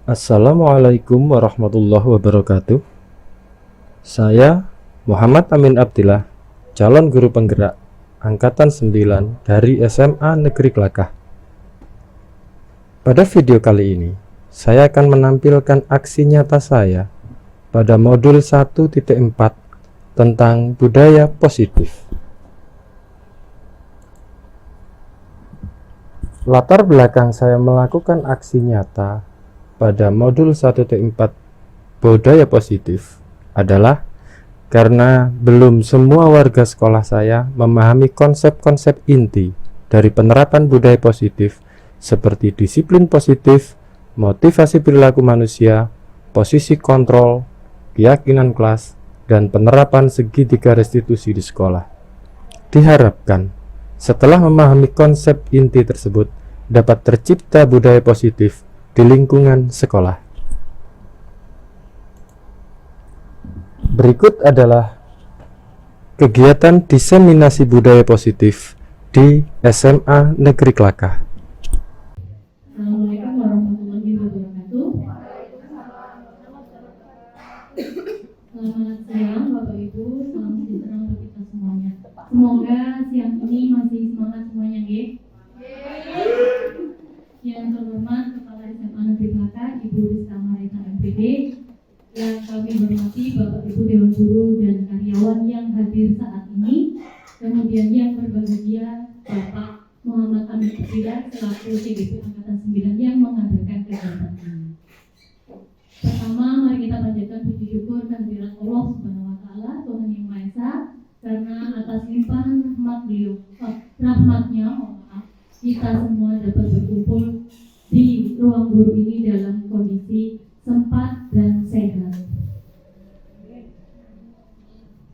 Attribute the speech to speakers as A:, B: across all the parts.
A: Assalamualaikum warahmatullahi wabarakatuh. Saya Muhammad Amin Abdillah, calon guru penggerak Angkatan 9 dari SMA Negeri Kelakah. Pada video kali ini, saya akan menampilkan aksi nyata saya pada modul 1.4 tentang budaya positif. Latar belakang saya melakukan aksi nyata pada modul 1.4 budaya positif adalah karena belum semua warga sekolah saya memahami konsep-konsep inti dari penerapan budaya positif seperti disiplin positif, motivasi perilaku manusia, posisi kontrol, keyakinan kelas, dan penerapan segitiga restitusi di sekolah. Diharapkan setelah memahami konsep inti tersebut dapat tercipta budaya positif di lingkungan sekolah. Berikut adalah kegiatan diseminasi budaya positif di SMA Negeri Kelakah.
B: Assalamualaikum warahmatullahi wabarakatuh. Selamat siang Bapak Ibu, salam sejahtera untuk kita semuanya. Semoga siang ini masih semangat semuanya, nggih. Yang terhormat Kepala SMA Negeri Kelakah, Ibu Rizka Marita MPD, yang kami hormati Bapak Ibu Dewan Guru dan karyawan yang hadir saat ini, kemudian yang berbahagia Bapak Muhammad Amin Abdillah selaku CGP Angkatan 9 yang mengadakan kegiatan ini. Pertama, mari kita panjatkan puji syukur kehadirat Allah Subhanahu wa taala, Tuhan Yang Maha Esa, karena atas limpahan rahmatnya, kita semua dapat berkumpul di ruang guru ini dalam kondisi sempat dan sehat.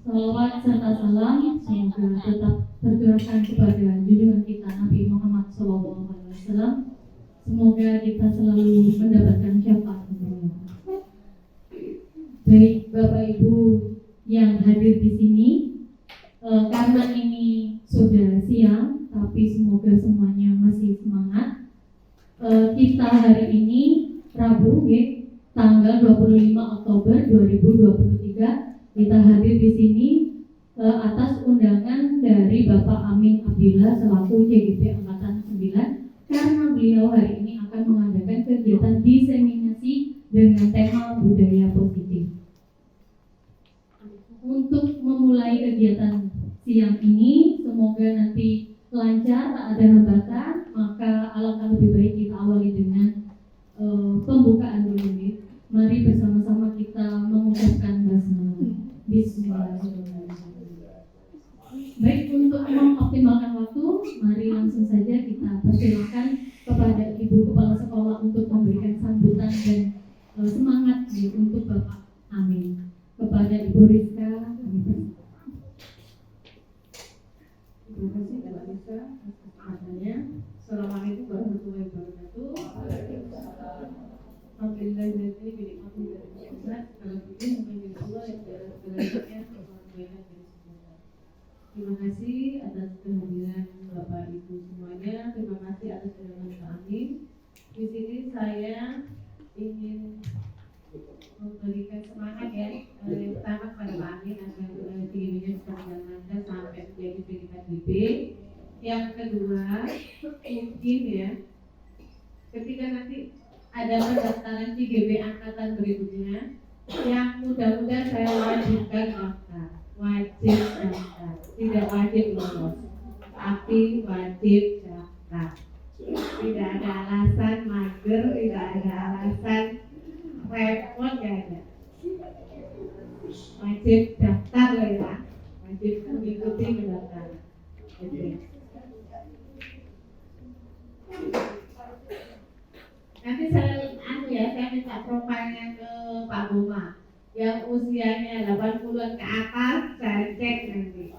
B: Salawat serta salam semoga tetap tercurahkan kepada junjungan kita Nabi Muhammad SAW. Semoga kita selalu mendapatkan syafaat beliau. Baik Bapak Ibu yang hadir di sini, karena ini sudah siang, tapi semoga semuanya masih semangat. Kita hari ini Rabu, tanggal 25 Oktober 2023, kita hadir di sini atas undangan dari Bapak Amin Abdillah selaku CGP Angkatan 9, karena beliau hari ini akan mengadakan kegiatan diseminasi dengan tema budaya positif. Untuk memulai kegiatan siang ini, semoga nanti lancar, tak ada hambatan, maka alangkah lebih baik kita awali dengan pembukaan dulu. Mari bersama-sama kita mengucapkan basmalah. Bismillahirrahmanirrahim. Baik, untuk mengoptimalkan waktu, mari langsung saja kita persilakan kepada Ibu Kepala Sekolah untuk memberikan sambutan dan semangat untuk Bapak Amin. Kepada Ibu Rizka,
C: terima kasih Bapak Rizka atas kesempatannya. Assalamualaikum warahmatullahi wabarakatuh. Alhamdulillah dari binikmati dari Ustaz. Kalau begini menjadi Allah yang berada Terima kasih atas kehadiran Bapak Ibu semuanya. Terima kasih atas kehadiran Pak Amin. Di sini saya ingin memberikan semangat yang pertama kepada Pak Amin agar dirinya bisa berjalan lancar sampai menjadi predikat DB. Yang kedua, mungkin ketika nanti ada pendaftaran CGP angkatan berikutnya, yang mudah-mudahan saya wajibkan daftar, wajib daftar, tidak wajib lolos, tapi wajib daftar. Tidak ada alasan mager, tidak ada alasan repot, gak ada. Wajib daftar loh ya, wajib mengikuti pendaftaran. Nanti saya minta profilnya ke Pak Boma. Yang usianya 80-an ke atas, saya cek nanti.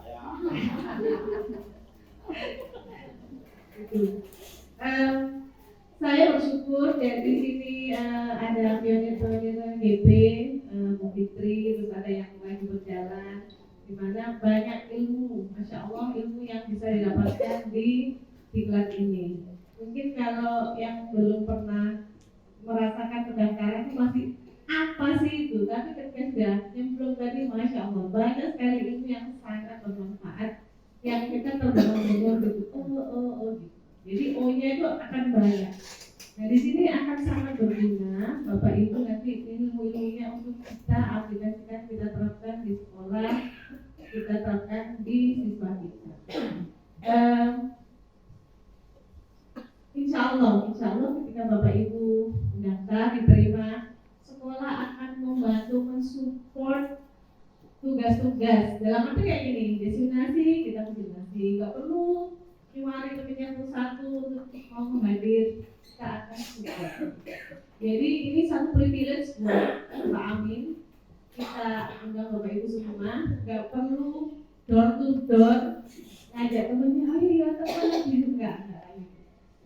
C: Saya bersyukur di sini ada pionir-pionir GB, Bu Fitri, terus ada yang lagi berjalan, di mana banyak ilmu, masya Allah ilmu yang bisa didapatkan di diklat ini. Mungkin kalau yang belum pernah merasakan pendaftaran itu masih apa sih itu, tapi ketika sudah nyemplung tadi, masya Allah banyak sekali ilmu yang sangat bermanfaat yang kita terdengar gitu. Gitu. Jadi O-nya itu akan banyak. Nah di sini akan sangat berguna Bapak Ibu nanti ilmu-ilmunya untuk kita aplikasikan, kita terapkan di sekolah, kita terapkan di siswa kita. Insya Allah ketika Bapak Ibu mendaftar diterima, sekolah akan membantu mensupport tugas-tugas. Dalam arti kayak gini, destinasi kita destinasi, nggak perlu 5 hari lebihnya satu untuk mau menghadir, kita akan support. Jadi ini satu privilege buat Pak Amin. Kita undang Bapak Ibu semua, nggak perlu door to door ngajak temennya, ayo ya teman gitu, enggak.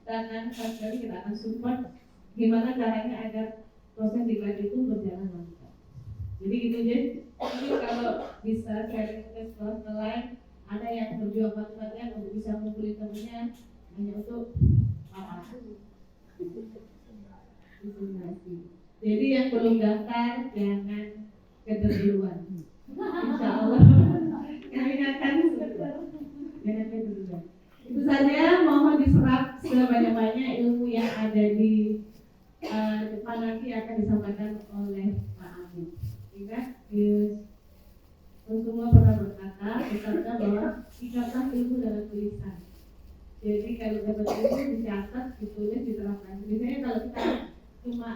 C: Dan sekali kita akan support gimana caranya agar proses diklat itu berjalan lancar. Jadi gitu aja. Jadi kalau bisa sharing ke sekolah lain, ada yang berjuang mati-matian untuk bisa mengumpulin temennya hanya untuk apa? Jadi yang belum daftar jangan keduluan. Insya Allah kami akan jangan keduluan. Itu saja, mohon diserap sebanyak-banyaknya ilmu yang ada di depan nanti akan disampaikan oleh Pak Amin. Ingat, Rasulullah pernah bersabda bahwa ikatlah ilmu dalam tulisan. Jadi kalau dapat ilmu dicatat, ditulis, diterapkan. Biasanya kalau kita cuma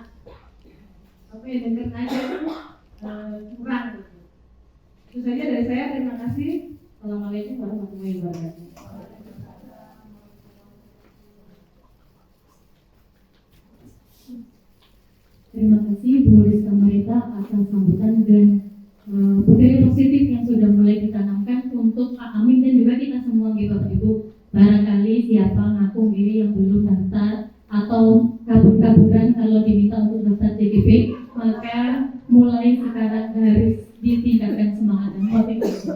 C: dengar aja itu kurang. Gitu. Itu saja dari saya. Terima kasih. Assalamualaikum warahmatullahi wabarakatuh.
B: Terima kasih Bu Rizka Marita atas sambutan dan budaya positif yang sudah mulai ditanamkan untuk Pak Amin dan juga kita semua gitu Bapak Ibu. Barangkali siapa ngaku diri yang belum daftar atau kabur-kaburan kalau diminta untuk daftar CDP, maka mulai sekarang harus ditingkatkan semangat dan motivasi.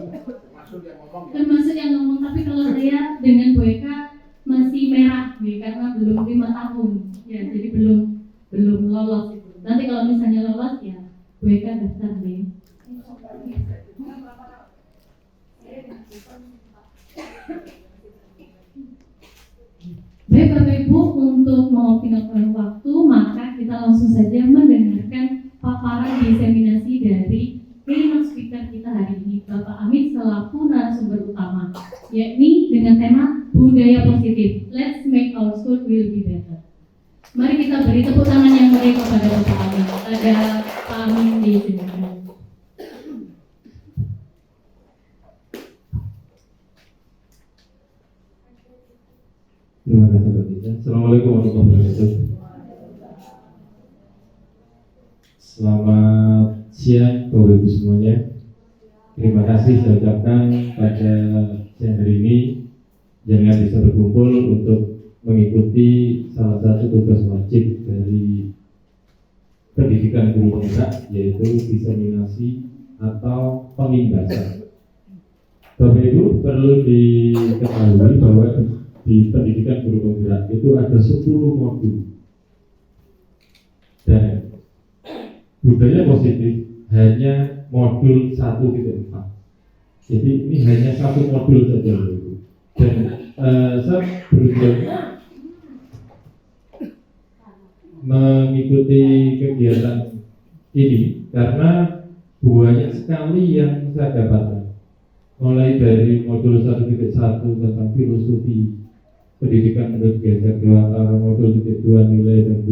B: Termasuk yang ngomong, tapi kalau saya dengan Bu Eka masih merah karena belum 5 tahun ya, jadi belum lolos. Nanti kalau misalnya lolos ya Bu Eka daftar nih. Baik Bapak Ibu, untuk mengoptimalkan waktu maka kita langsung saja mendengarkan paparan diseminasi dari keynote speaker kita hari ini, Bapak Amin selaku narasumber utama, yakni dengan tema budaya positif. Let's make our school will be better. Mari kita beri tepuk tangan yang meriah kepada Bapak Amin. Ada Pak Amin di sini.
A: Terima kasih Mbak Tita. Assalamualaikum warahmatullahi wabarakatuh. Selamat siang Bapak Ibu semuanya. Terima kasih saya ucapkan pada siang hari ini jangan bisa berkumpul untuk mengikuti salah satu tugas wajib dari pendidikan guru penggerak, yaitu diseminasi atau pengimbasan. Bapak Ibu perlu diketahui bahwa di pendidikan guru penggerak itu ada 10 modul dan budaya positif hanya modul 1.4. Jadi ini hanya satu modul saja Bapak. Dan saya berusaha mengikuti kegiatan ini karena banyak sekali yang saya dapatkan, mulai dari modul 1.1 tentang filosofi pendidikan menurut Gajah Dewata, modul 2 nilai dan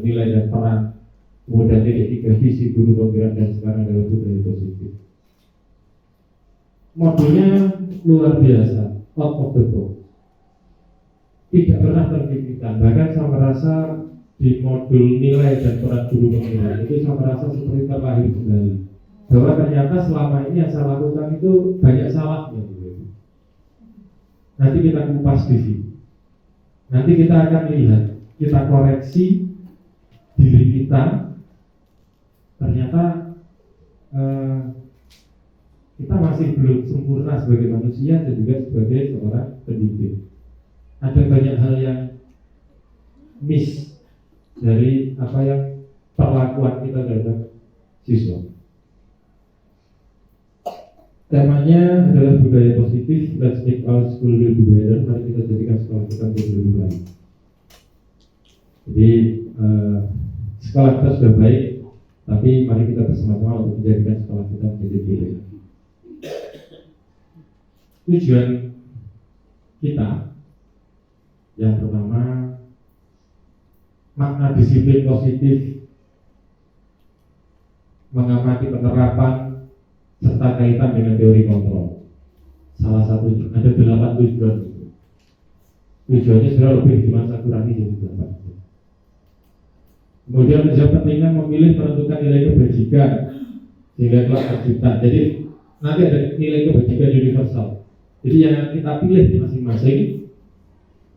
A: nilai dan peran, kemudian titik 3 visi guru penggerak, dan sekarang adalah budaya positif. Modulnya luar biasa, out of the box, tidak pernah terpikirkan. Bahkan saya merasa di modul nilai dan peran guru penggerak itu saya merasa seperti terlahir kembali, bahwa ternyata selama ini yang saya lakukan itu banyak salahnya. Nanti kita kupas di sini. Nanti kita akan lihat, kita koreksi diri kita. Ternyata kita masih belum sempurna sebagai manusia dan juga sebagai seorang pendidik. Ada banyak hal yang miss dari apa yang perlakuan kita terhadap siswa. Temanya adalah budaya positif. Let's make our school be better. Mari kita jadikan sekolah kita menjadi lebih baik. Jadi sekolah kita sudah baik, tapi mari kita bersama-sama untuk menjadikan sekolah kita menjadi lebih baik. Tujuan kita yang pertama, makna disiplin positif, mengamati penerapan serta kaitan dengan teori kontrol. Salah satunya ada 8 tujuan. Tujuannya sudah lebih di masa kurangi jadi 8. Kemudian menjawab pentingnya memilih menentukan nilai kebajikan sehingga kelak tercipta. Jadi nanti ada nilai kebajikan universal. Jadi yang kita pilih masing-masing,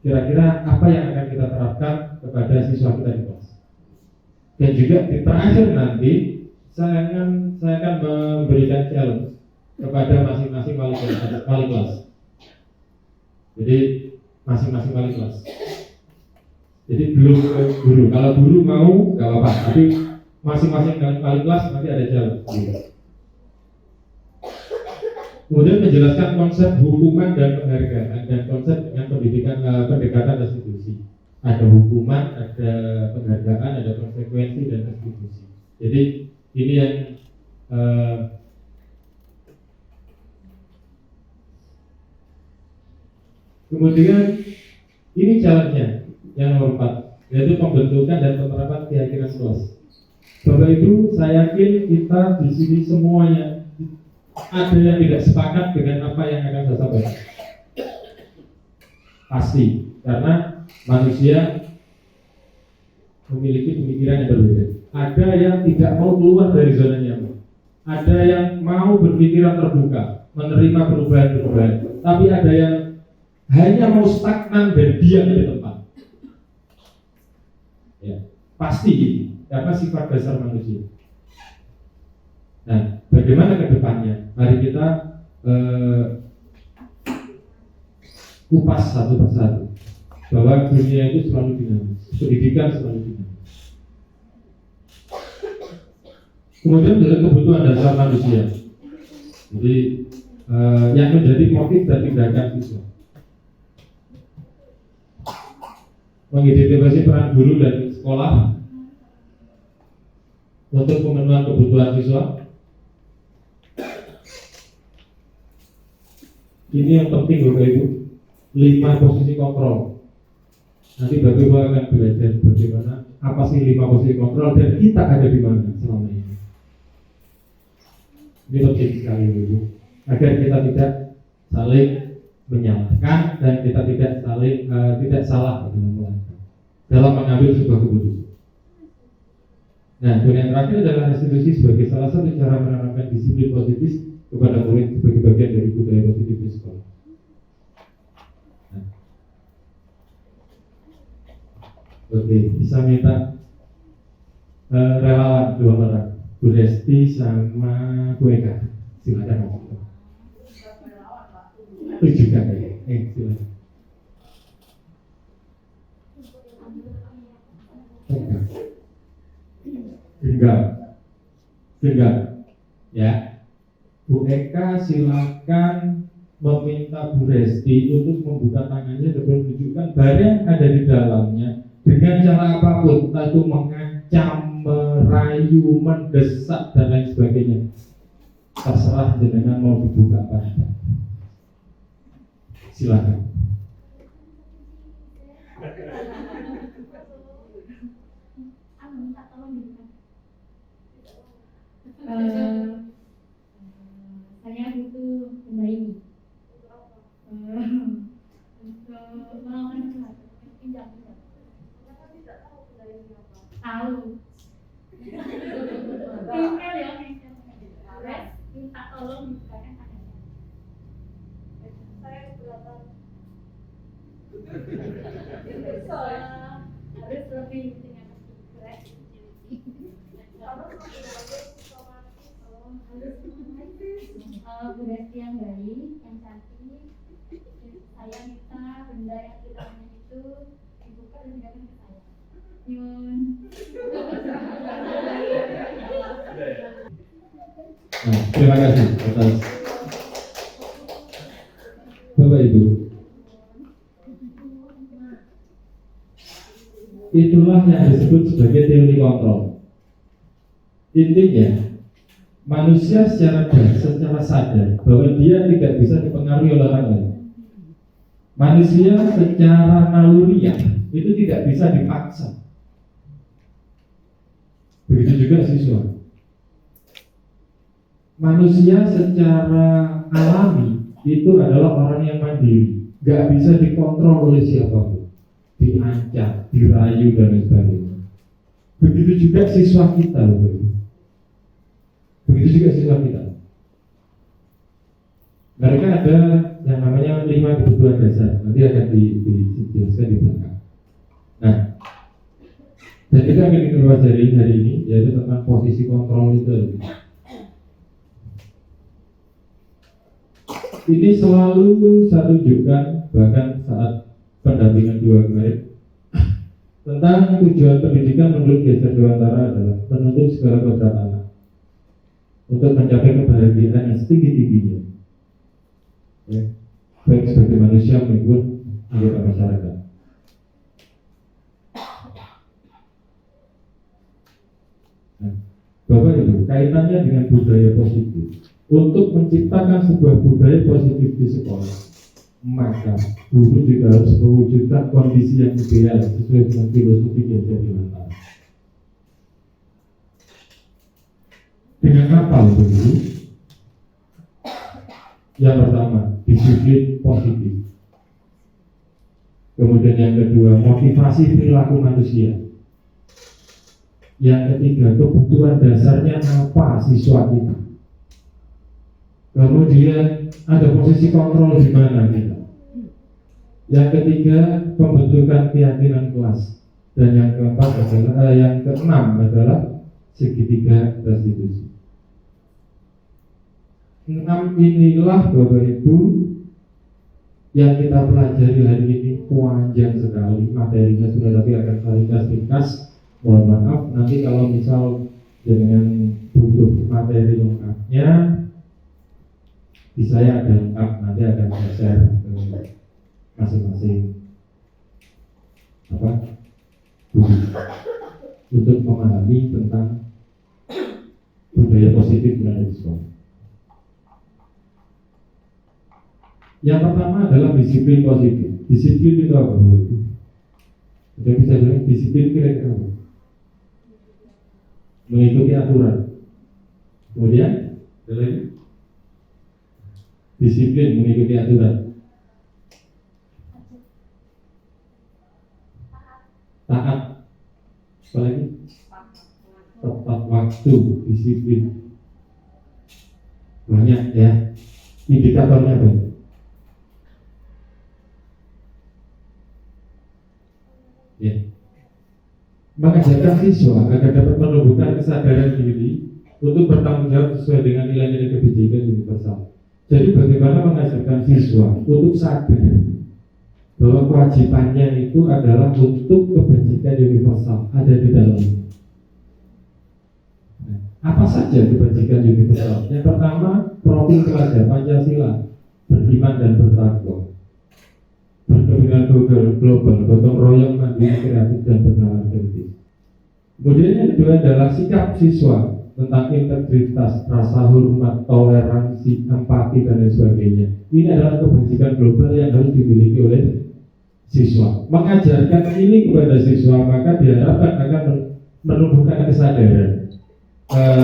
A: kira-kira apa yang akan kita terapkan kepada siswa kita di kelas. Dan juga di terakhir nanti saya akan memberikan challenge kepada masing-masing wali kelas. Jadi masing-masing wali kelas. Jadi belum ke guru. Kalau guru mau nggak apa-apa, tapi masing-masing wali kelas nanti ada challenge. Kemudian menjelaskan konsep hukuman dan penghargaan dan konsep dengan pendekatan restitusi. Ada hukuman, ada penghargaan, ada konsekuensi dan restitusi. Jadi ini yang kemudian ini challenge-nya yang nomor 4, yaitu pembentukan dan penerapan keyakinan kelas. Bapak Ibu, saya yakin kita di sini semuanya ada yang tidak sepakat dengan apa yang akan saya sampaikan. Pasti, karena manusia memiliki pemikiran yang berbeda. Ada yang tidak mau keluar dari zona nyaman. Ada yang mau berpikiran terbuka, menerima perubahan-perubahan. Tapi ada yang hanya mau stagnan dan diam di tempat. Ya, pasti gitu, karena sifat dasar manusia. Nah, bagaimana ke depannya? Mari kita kupas satu persatu bahwa dunia itu selalu dinamis, pendidikan selalu dinamis. Kemudian dari kebutuhan dasar manusia, jadi yang menjadi motif dan tindakan siswa, mengidentifikasi peran guru dan sekolah untuk pemenuhan kebutuhan siswa. Ini yang penting Bapak Ibu, 5 posisi kontrol. Nanti Bapak Ibu akan belajar bagaimana apa sih 5 posisi kontrol dan kita ada di mana selama ini. Ini penting sekali Bapak Ibu, agar kita tidak saling menyalahkan dan kita tidak salah dalam mengambil sebuah keputusan. Nah, yang terakhir adalah restitusi sebagai salah satu cara menanamkan disiplin positif kepada murid sebagai bagian dari budaya positif di sekolah. Nah. Oke, bisa minta relawan 2 orang, Bu Resti sama Bu Eka. Silakan Mas. Juga silakan. Enggak. Ya. Bu Eka silakan meminta Bu Resti untuk membuka tangannya dan menunjukkan barang yang ada di dalamnya dengan cara apapun, entah itu mengancam, merayu, mendesak dan lain sebagainya. Terserah dengan mau dibuka apa. Silakan.
B: Saya butuh benda ini untuk melakukan sesuatu. Pinjam. Tahu. Tinggal ya, minta tolong bukakan tangannya. Saya keberatan. Harus lebih dengan berat. Beras yang baik, yang cantik. Saya minta benda yang di tangannya itu dibuka dan dikasih ke saya. Yun.
D: Nah, terima kasih atas Bapak Ibu. Itulah yang disebut sebagai teori kontrol. Intinya, manusia secara sadar bahwa dia tidak bisa dipengaruhi oleh orang lain. Manusia secara naluriah itu tidak bisa dipaksa. Begitu juga siswa. Manusia secara alami itu adalah orang yang mandiri, gak bisa dikontrol oleh siapapun, diancam, dirayu dan lain sebagainya. Begitu juga siswa kita, begitu juga siswa kita. Mereka ada yang namanya 5 kebutuhan dasar, nanti akan dijelaskan di belakang. Nah, dan kita akan kita pelajari hari ini, yaitu tentang posisi kontrol itu. Ini selalu saya tunjukkan, bahkan saat pendampingan 2 kemarin, tentang tujuan pendidikan menurut Geser Dewantara adalah menuntut segala kodrat anak untuk mencapai kebahagiaan yang setinggi-tingginya, ya, baik sebagai manusia maupun anggota masyarakat. Nah, Bapak Ibu, kaitannya dengan budaya positif. Untuk menciptakan sebuah budaya positif di sekolah, maka guru juga harus mewujudkan kondisi yang ideal sesuai dengan filosofi Geser Dewantara. Dengan apa begitu? Yang pertama, disiplin positif. Kemudian yang kedua, motivasi perilaku manusia. Yang ketiga, kebutuhan dasarnya apa siswa kita. Kemudian ada posisi kontrol di mana kita. Yang ketiga, pembentukan keyakinan kelas. Dan yang keempat adalah yang keenam adalah segitiga restitusi. 6 inilah Bapak Ibu yang kita pelajari hari ini. Panjang sekali materinya, sudah, tapi akan saya ringkas. Mohon maaf nanti kalau misal dengan butuh materi lengkapnya, bisa ya ada lengkap, nanti akan saya share ke masing-masing guru untuk memahami tentang budaya positif yang ada di sekolah. Yang pertama adalah disiplin positif. Disiplin itu apa? Sudah bisa bilang disiplin kira-kira apa? Mengikuti aturan. Kemudian ada lagi, disiplin mengikuti aturan. Taat. Apa lagi? Tepat waktu, disiplin. Banyak ya. Indikatornya banyak. Ya. Mengajarkan siswa agar dapat menumbuhkan kesadaran diri untuk bertanggung jawab sesuai dengan nilai-nilai kebijakan universal. Jadi bagaimana mengajarkan siswa untuk sadar bahwa kewajibannya itu adalah untuk kebajikan universal ada di dalamnya. Nah, apa saja kebajikan universal? Yang pertama, profil pelajar Pancasila, beriman dan bertakwa, berkepentingan global, gotong royong, mandiri, kreatif dan bernalar kritis. Kemudian yang kedua adalah sikap siswa tentang integritas, rasa hormat, toleransi, empati dan lain sebagainya. Ini adalah kebajikan global yang harus dimiliki oleh siswa. Mengajarkan ini kepada siswa maka diharapkan akan menumbuhkan kesadaran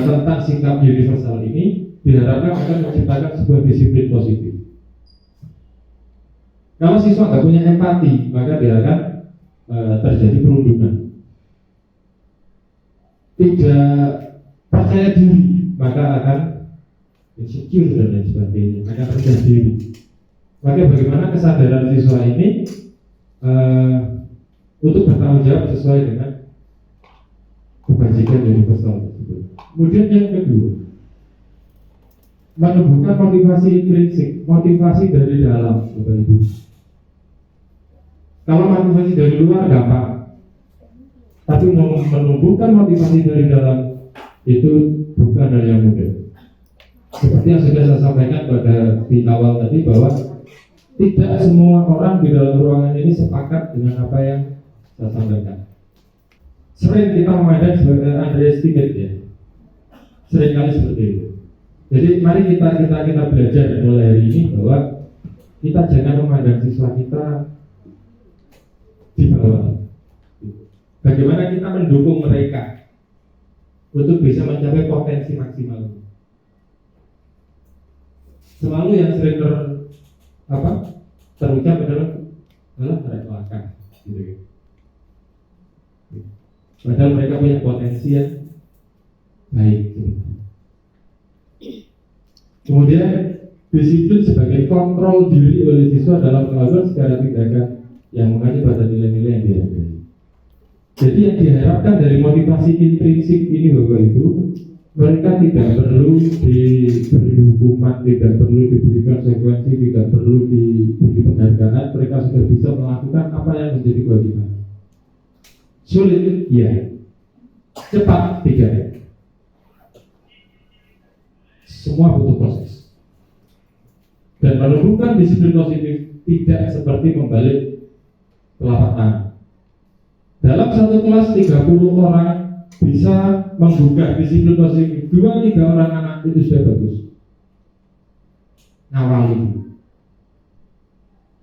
D: tentang sikap universal ini, diharapkan akan menciptakan sebuah disiplin positif. Kalau siswa nggak punya empati, maka dia akan terjadi perundungan. Tidak percaya diri, maka akan insecure dan lain sebagainya, akan rendah diri. Maka bagaimana kesadaran siswa ini untuk bertanggung jawab sesuai dengan kebajikan universal tersebut. Kemudian yang kedua, menumbuhkan motivasi intrinsik, motivasi dari dalam, Bapak Ibu. Kalau motivasi dari luar gampang, Tapi menumbuhkan motivasi dari dalam itu bukan hal yang mudah. Seperti yang sudah saya sampaikan pada di awal tadi, bahwa tidak semua orang di dalam ruangan ini sepakat dengan apa yang saya sampaikan. Sering kita memandang sebagai underestimate ya. Sering kali seperti itu. Jadi mari kita belajar mulai hari ini bahwa kita jangan memandang siswa kita di bawah. Bagaimana kita mendukung mereka untuk bisa mencapai potensi maksimal. Selalu yang sering terucap adalah belakang, gitu. Padahal mereka punya potensi yang baik. Kemudian disiplin sebagai kontrol diri oleh siswa dalam melakukan segala tindakan yang mengacu pada nilai-nilai yang dihargai. Jadi yang diharapkan dari motivasi intrinsik ini Bapak Ibu, mereka tidak perlu diberi hukuman, tidak perlu diberi konsekuensi, tidak perlu diberi penghargaan. Mereka sudah bisa melakukan apa yang menjadi kewajiban. Sulit, ya. Cepat, tidak. Semua butuh proses. Dan menumbuhkan disiplin positif tidak seperti membalik telapak tangan. Dalam satu kelas 30 orang bisa menggugah disiplin positif, 2-3 orang anak itu sudah bagus. Ngawali.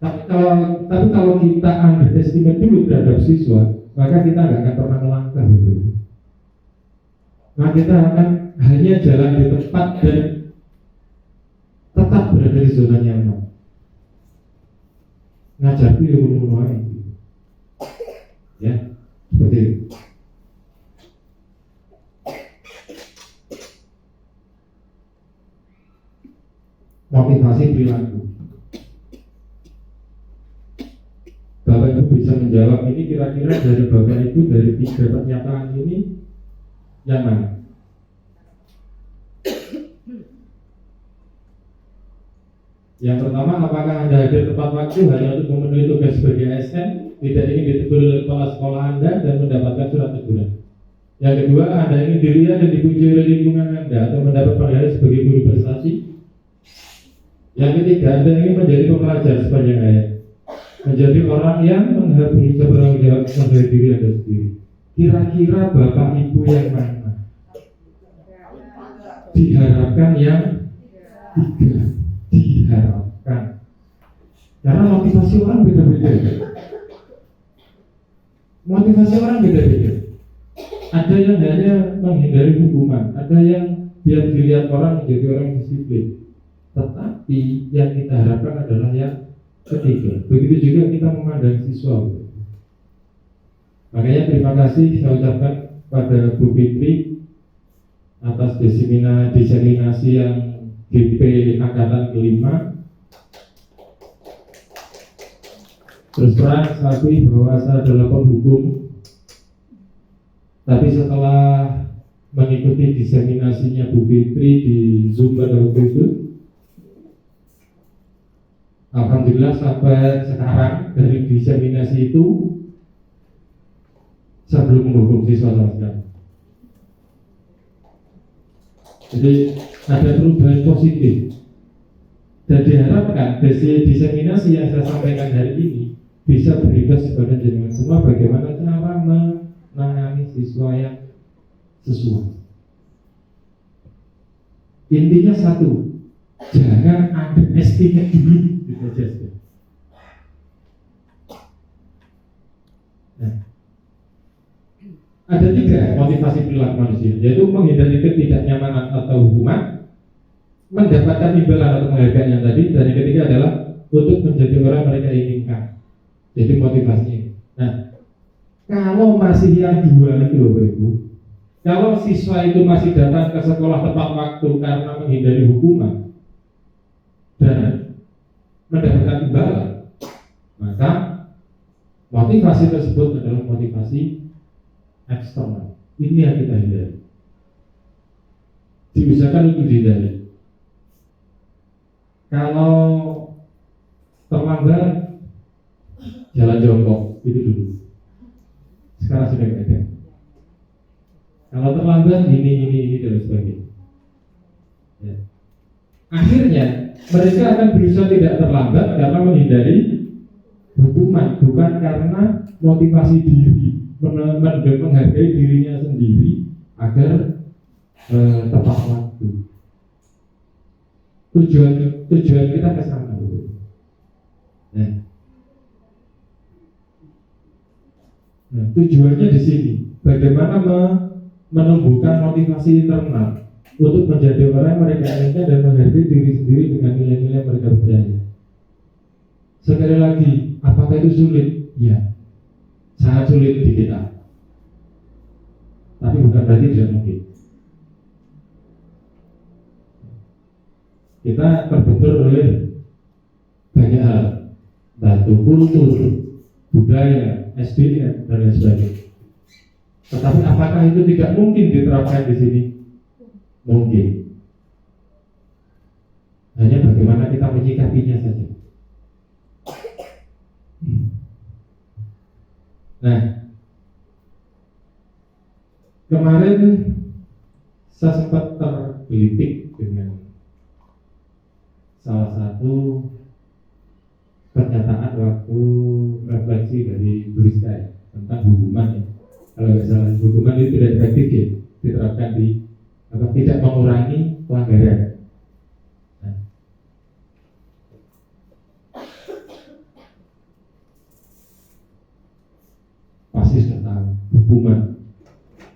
D: Tapi kalau kita underestimate dulu terhadap siswa, maka kita nggak akan pernah melangkah gitu. Maka kita akan hanya jalan di tempat dan tetap berada di zona nyaman. Ngajar itu yang menuai. Ya, seperti itu. Motivasi perilaku. Bapak Ibu bisa menjawab ini kira-kira dari Bapak Ibu dari 3 pernyataan ini yang mana? Yang pertama, apakah Anda hadir tepat waktu hanya untuk memenuhi tugas sebagai ASN, tidak ingin ditegur oleh kepala sekolah Anda dan mendapatkan surat teguran? Yang kedua, Anda ingin dilihat dan dipuji oleh lingkungan Anda atau mendapat penghargaan sebagai guru prestasi? Yang ketiga, Anda ingin menjadi pembelajar sepanjang hayat, menjadi orang yang menghargai bertanggung jawab pada diri Anda sendiri. Kira-kira Bapak Ibu yang mana? Diharapkan yang tiga. Diharapkan. Karena motivasi orang beda-beda. Motivasi orang beda-beda. Ada yang hanya menghindari hukuman, ada yang biar dilihat orang menjadi orang disiplin. Tetapi yang kita harapkan adalah yang ketiga. Begitu juga kita memandang siswa. Makanya terima kasih saya ucapkan pada Bu Fitri atas diseminasi yang GP Angkatan kelima. Terus terang saya akui bahwa saya adalah penghukum, tapi setelah mengikuti diseminasinya Bu Fitri di Zoom pada waktu itu, alhamdulillah sampai sekarang dari diseminasi itu saya belum menghukum siswa sama sekali. Jadi ada perubahan positif dan diharapkan dari diseminasi yang saya sampaikan hari ini bisa berimbas kepada jenengan semua bagaimana cara menangani siswa yang sesuai. Intinya satu, jangan underestimate dulu gitu aja. Nah, ada 3 motivasi perilaku manusia, yaitu menghindari ketidaknyamanan atau hukuman, mendapatkan imbalan atau penghargaan yang tadi, dan yang ketiga adalah untuk menjadi orang mereka inginkan. Jadi motivasinya. Nah, kalau masih yang 2 itu Bapak Ibu, kalau siswa itu masih datang ke sekolah tepat waktu karena menghindari hukuman dan mendapatkan imbalan, maka motivasi tersebut adalah motivasi eksternal. Ini yang kita hindari. Diusahakan untuk dihindari. Kalau terlambat, jalan jongkok itu dulu. Sekarang sudah tidak ada. Kalau terlambat ini dan sebagainya. Ya. Akhirnya mereka akan berusaha tidak terlambat karena menghindari hukuman, bukan karena motivasi diri, menghargai dirinya sendiri agar tepat waktu. Tujuan kita ke sana. Nah, tujuannya di sini, bagaimana menumbuhkan motivasi internal untuk menjadi orang yang mereka inginkan dan menghargai diri sendiri dengan nilai-nilai yang mereka percaya. Sekali lagi, apakah itu sulit? Ya, sangat sulit di kita. Tapi bukan berarti tidak mungkin. Kita terbentur oleh banyak hal, batu kultur, budaya, SDM, dan lain sebagainya. Tetapi apakah itu tidak mungkin diterapkan di sini? Mungkin. Hanya bagaimana kita menyikapinya saja. Nah, kemarin saya sempat tergelitik dengan salah satu pernyataan waktu refleksi dari Briska ya, tentang hukuman ya. Kalau nggak salah, hukuman itu tidak efektif ya, diterapkan di tidak mengurangi pelanggaran. Nah, pasti sudah tahu hukuman,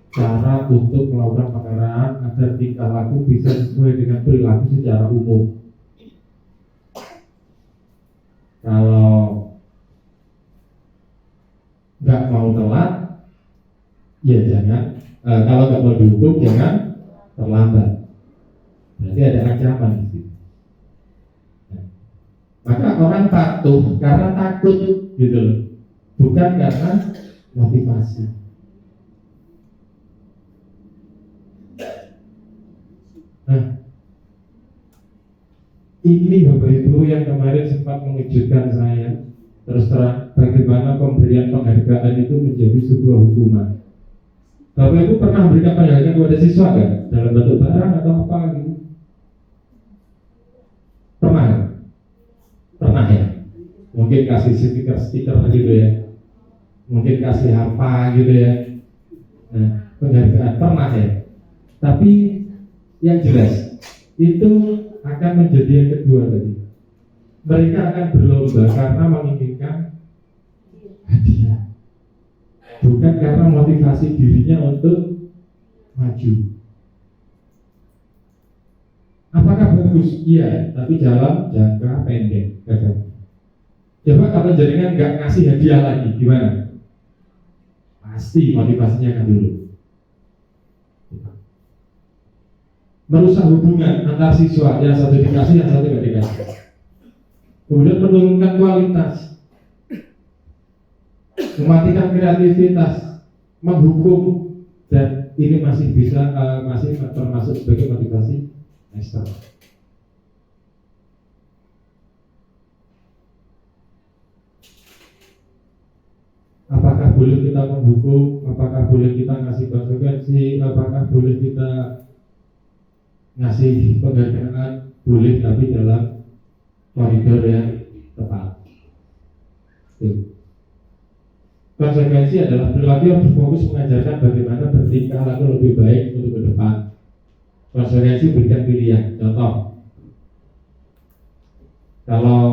D: cara untuk melakukan pengaraan agar tingkah laku bisa sesuai dengan perilaku secara umum. Kalau nggak mau telat, ya jangan. Kalau nggak mau dihukum, jangan terlambat. Berarti ada ancaman di situ. Nah, maka orang patuh karena takut, gitu loh, bukan karena motivasi. Nah, ini Bapak Ibu yang kemarin sempat mengejutkan saya. Terus terang, bagaimana pemberian penghargaan itu menjadi sebuah hukuman. Bapak Ibu pernah memberikan penghargaan kepada siswa kan? Dalam bentuk barang atau apa gitu? Pernah? Pernah ya? Mungkin kasih stiker gitu ya. Mungkin kasih apa gitu ya. Nah, penghargaan pernah ya. Tapi yang jelas itu akan menjadi yang kedua tadi. Mereka akan berlomba karena menginginkan hadiah, bukan karena motivasi dirinya untuk maju. Apakah bagus? Iya, tapi dalam jangka pendek. Coba kalau jaringan nggak ngasih hadiah lagi, gimana? Pasti motivasinya akan dulu. Merusak hubungan antar siswa, yang satu dikasih, yang satu tidak dikasih. Kemudian menurunkan kualitas, mematikan kreativitas, menghukum, dan ini masih termasuk sebagai motivasi eksternal. Apakah boleh kita menghukum? Apakah boleh kita ngasih konsekuensi? Apakah boleh kita ngasih penghargaan? Boleh, tapi dalam koridor yang tepat. Konsekuensi adalah perilaku yang berfokus mengajarkan bagaimana bertingkah laku lebih baik untuk ke depan. Konsekuensi berikan pilihan. Contoh, kalau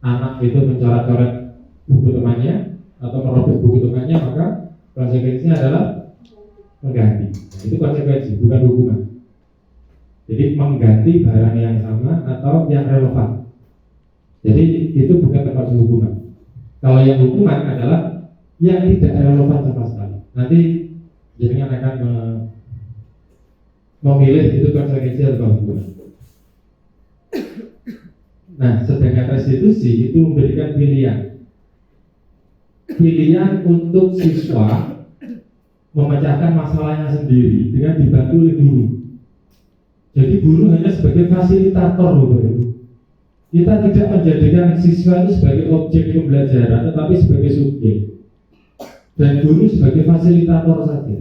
D: anak itu mencoret-coret buku temannya atau merobek buku temannya, maka konsekuensinya adalah mengganti. Itu konsekuensi, bukan hukuman. Jadi mengganti barang yang sama atau yang relevan. Jadi itu bukan termasuk hukuman. Kalau yang hukuman adalah yang tidak relevan sama sekali. Nanti jaringan akan memilih itu konsekuensi atau hukuman. Nah, sedangkan restitusi itu memberikan pilihan. Pilihan untuk siswa memecahkan masalahnya sendiri dengan dibantu oleh guru. Jadi guru hanya sebagai fasilitator loh, kita tidak menjadikan siswa itu sebagai objek pembelajaran, tetapi sebagai subjek, dan guru sebagai fasilitator saja.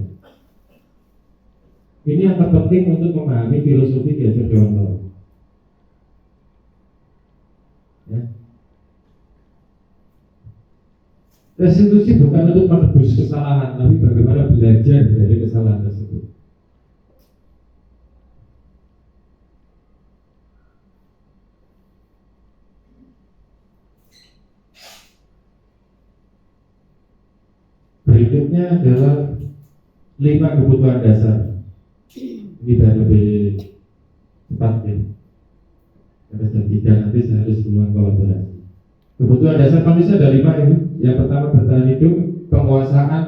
D: Ini yang terpenting untuk memahami filosofi Ki Hajar Dewantara. Ya. Restitusi bukan untuk menebus kesalahan, tapi bagaimana belajar dari kesalahan tersebut. Berikutnya adalah 5 kebutuhan dasar. Ini biar lebih cepat ya. Karena jam 3 nanti saya harus duluan kolaborasi. Kebutuhan dasar manusia ada 5 itu. Yang pertama bertahan hidup, penguasaan,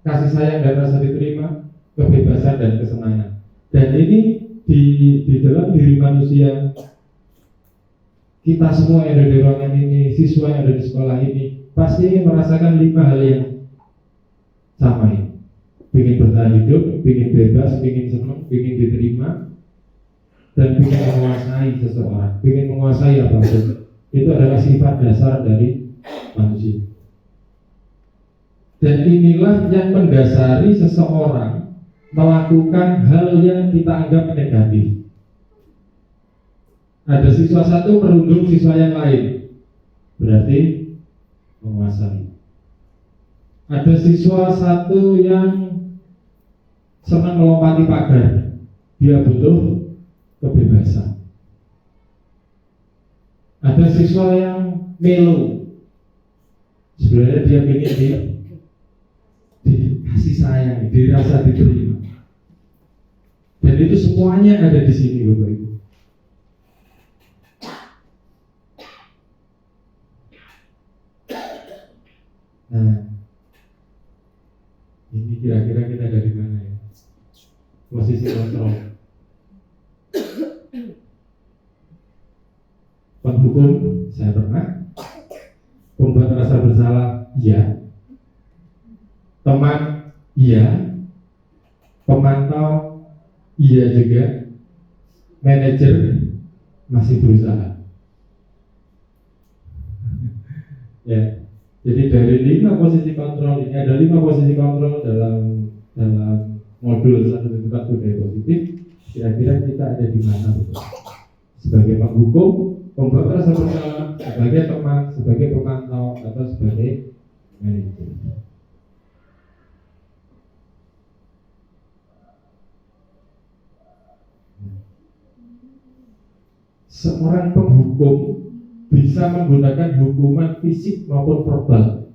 D: kasih sayang dan rasa diterima, kebebasan dan kesenangan. Dan ini di dalam diri manusia, kita semua yang ada di ruangan ini, siswa yang ada di sekolah ini, pasti ingin merasakan 5 hal yang sama ini. Ingin bertahan hidup, ingin bebas, ingin senang, ingin diterima, dan ingin menguasai seseorang, ingin menguasai apapun. Itu adalah sifat dasar dari manusia. Dan inilah yang mendasari seseorang melakukan hal yang kita anggap negatif. Ada siswa satu merundung siswa yang lain, berarti menguasai. Ada siswa satu yang senang melompati pagar, dia butuh kebebasan. Ada siswa yang melo, sebenarnya dia ingin dikasih sayang, dirasa diterima. Dan itu semuanya ada di sini, Bapak Ibu. Nah, ini kira-kira kita dari mana ya? Posisi kontrol. Penghukum, saya pernah. Pembuat rasa bersalah, iya. Teman, iya. Pemantau, iya juga. Manajer, masih berusaha. Ya. Jadi dari 5 posisi kontrol ini, ada 5 posisi kontrol dalam modul 1.4 budaya positif. Kira-kira kita ada di mana? Sebagai penghukum, pembuat rasa bersalah, sebagai teman, sebagai pemantau, atau sebagai manajer. Seorang penghukum bisa menggunakan hukuman fisik maupun verbal.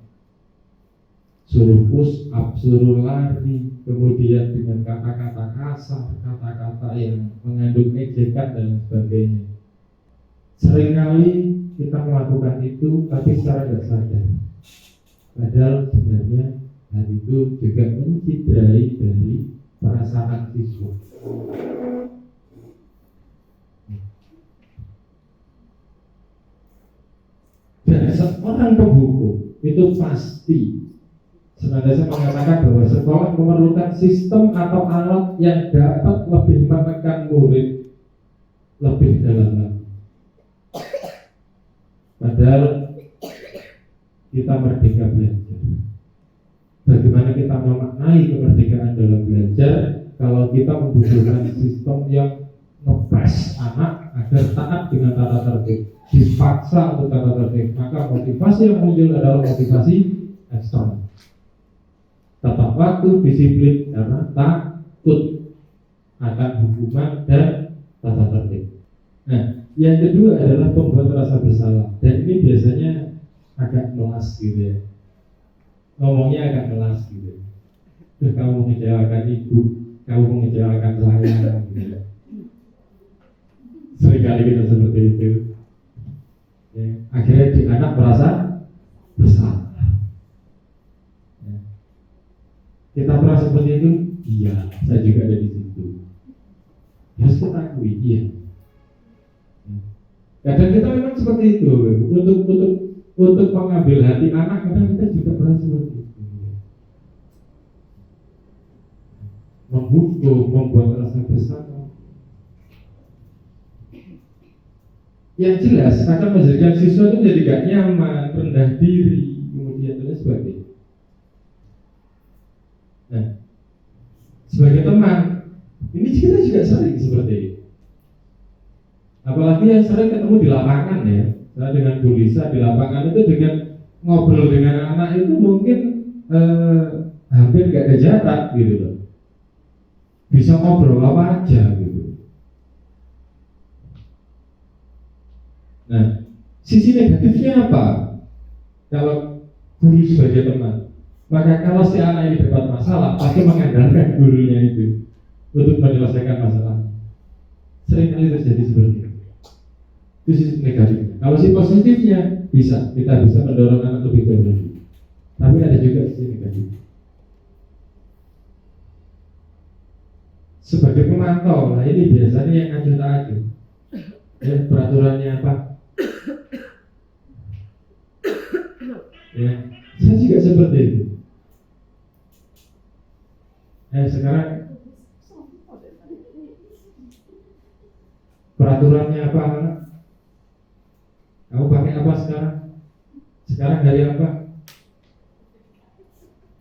D: Suruh push up, suruh lari, kemudian dengan kata-kata kasar, kata-kata yang mengandung ejekan dan sebagainya. Seringkali kita melakukan itu tapi secara tidak sadar. Padahal sebenarnya hal itu juga mencederai dari perasaan siswa. Dan seorang penghukum itu pasti senantiasa mengatakan bahwa sekolah memerlukan sistem atau alat yang dapat lebih menekan murid lebih dalam lagi. Padahal kita merdeka belajar. Bagaimana kita memaknai kemerdekaan dalam belajar kalau kita membutuhkan sistem yang ngepres anak agar taat dengan tata tertib, dipaksa untuk tata tertib, maka motivasi yang muncul adalah motivasi eksternal. Tepat waktu, disiplin karena takut akan hukuman dan tata tertib. Nah, yang kedua adalah pembuat rasa bersalah, dan ini biasanya agak melas gitu ya. Ngomongnya agak melas gitu. Terus kamu mengecewakan ibu, kamu mengecewakan saya gitu ya. Seringkali kita seperti itu. Ya, akhirnya di anak merasa bersalah. Ya. Kita merasa seperti itu, iya, saya juga ada di situ. Harus kita akui, iya. Kadang kita memang seperti itu. Untuk mengambil hati anak, kadang kita juga merasa seperti itu. Membunuh, membuat rasa bersalah. Yang jelas akan menjadikan siswa itu jadi gak nyaman, rendah diri, kemudian dan sebagainya. Nah, sebagai teman, Ini kita juga sering seperti itu. Apalagi yang sering ketemu di lapangan ya. Saya dengan Bu Lisa di lapangan itu dengan ngobrol dengan anak itu mungkin hampir gak ada jarak gitu loh. Bisa ngobrol apa aja gitu. Nah, sisi negatifnya apa? Kalau guru sebagai teman, maka kalau si anak ini dapat masalah, pasti mengandalkan gurunya itu untuk menyelesaikan masalah. Seringkali terjadi seperti itu. Itu sisi negatifnya. Kalau sisi positifnya kita bisa mendorong anak lebih baik. Tapi ada juga sisi negatif. Sebagai pemantau, nah ini biasanya yang acuh-acuh. Ya, peraturannya apa? Ya, saya juga seperti itu. Sekarang peraturannya apa? Kamu pakai apa sekarang? Sekarang hari apa?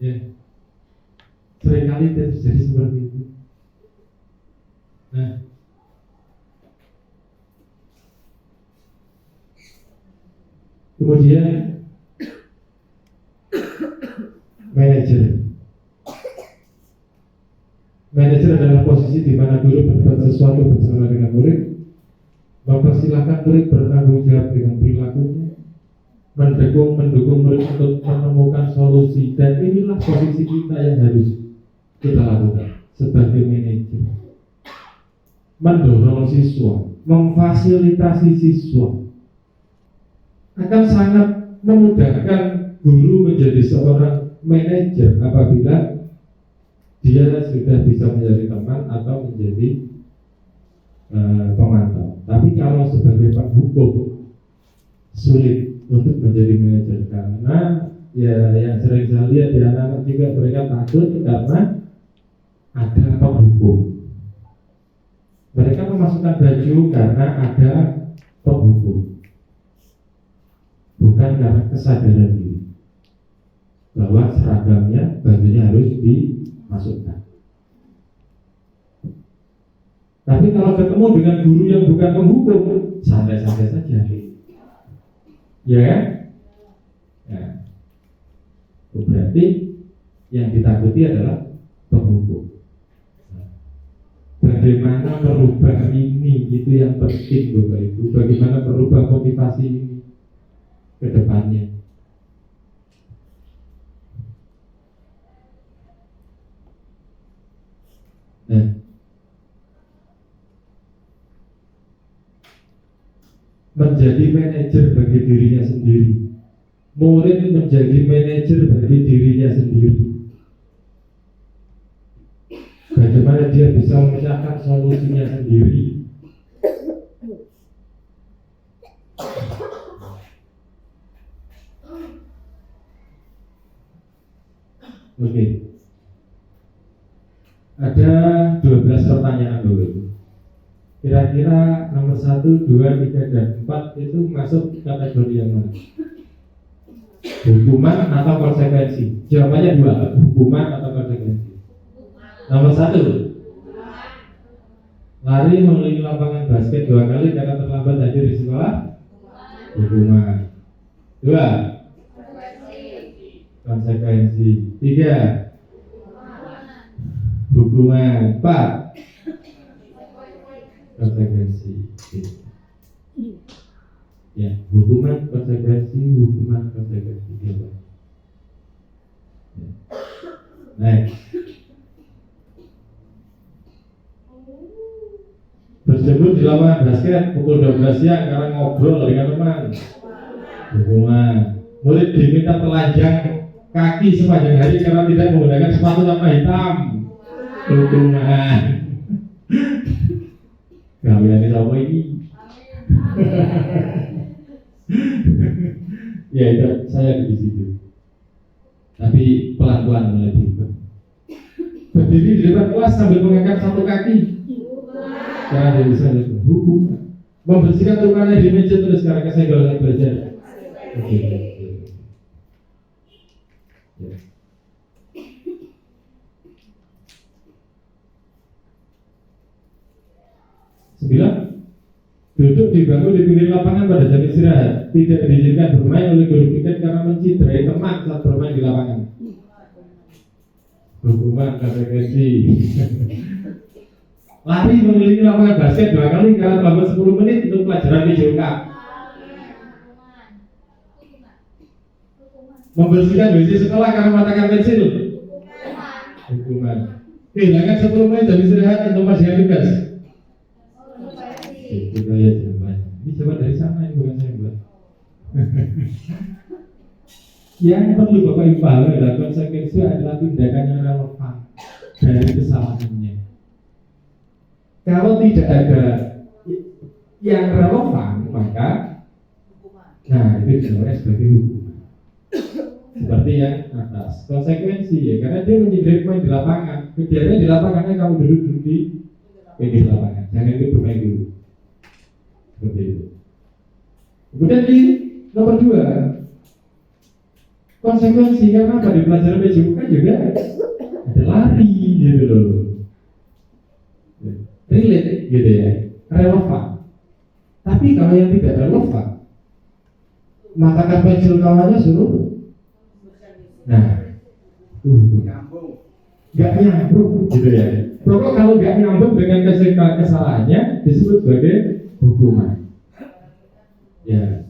D: Ya, seringkali terjadi seperti itu. Nah, kemudian manajer adalah posisi di mana guru berbuat sesuatu bersama dengan murid, mempersilahkan murid bertanggung jawab dengan perilakunya, mendukung murid untuk menemukan solusi, dan inilah posisi kita yang harus kita lakukan sebagai manajer. Mendorong siswa, memfasilitasi siswa akan sangat memudahkan guru menjadi seorang manajer apabila dia sudah bisa menjadi teman atau menjadi pemantau. Tapi kalau sebagai penghukum sulit untuk menjadi manajer karena ya yang sering saya lihat di anak-anak juga mereka takut karena ada penghukum. Mereka memasukkan baju karena ada penghukum, bukan karena kesadaran diri bahwa seragamnya bajunya harus dimasukkan. Tapi kalau ketemu dengan guru yang bukan penghukum, santai-santai saja, ya kan? Ya. Berarti yang ditakuti adalah penghukum. Bagaimana merubah ini, itu yang penting Bapak Ibu. Bagaimana merubah motivasi ini ke depannya. Nah, menjadi manajer bagi dirinya sendiri, murid menjadi manajer bagi dirinya sendiri. Bagaimana dia bisa memecahkan solusinya sendiri. Oke. Ada 12 pertanyaan dulu. Kira-kira nomor 1, 2, 3, dan 4 itu masuk kategori yang mana? Hukuman atau konsekuensi? Jawabannya 2, hukuman atau konsekuensi. Nomor 1, lari mengelilingi lapangan basket 2 kali karena terlambat hadir di sekolah, hukuman. 2, konsekuensi. 3, hukuman. 4, konsekuensi. Ya, hukuman, konsekuensi, hukuman, konsekuensi. Ya. Next. Berjemur di lapangan basket pukul 12 siang karena ngobrol dengan teman, hukuman. Murid diminta telanjang kaki sepanjang hari karena tidak menggunakan sepatu warna hitam, hukuman. Kalian ini sama ini. Ya itu saya di situ. Tapi pelan-pelan mulai berubah. Berdiri di depan kelas sambil mengangkat satu kaki, karena dia bisa hukum. Membersihkan tukannya di meja terus karena kesenggol belajar. Oke. Ya. Duduk dibangun di pinggir lapangan pada jam istirahat. Tidak diizinkan bermain oleh guru piket karena menciderai teman saat bermain di lapangan. Hukuman konsekuensi. Lari mengelilingi lapangan basket 2 kali karena terlambat 10 menit untuk pelajaran PJOK. Membersihkan WC sekolah karena matakan pensil. Hukuman. Kehilangan 10 menit dari istirahat untuk masih tugas. Itu kayak jawaban. Ini jawaban dari sana, ini bukan saya buat. Yang perlu Bapak Ibu pahami adalah konsekuensi adalah tindakan yang relevan dari kesalahannya. Kalau tidak ada yang relevan, maka itu dinilai sebagai hukuman. Seperti yang atas, konsekuensi ya, karena dia menyindir pemain di lapangan. Kebiarannya di lapangannya kamu duduk di pinggir lapangan, jangan ikut bermain dulu. Seperti itu. Kemudian di nomor 2, konsekuensi karena apa di pelajaran PJOK juga ada lari gitu loh, relate gitu ya, relevan. Tapi kalau yang tidak relevan, matakan pensil kawannya suruh. Nah, nggak nyambung gitu ya. Pokok kalau nggak nyambung dengan kesalahannya disebut sebagai hukuman. Ya.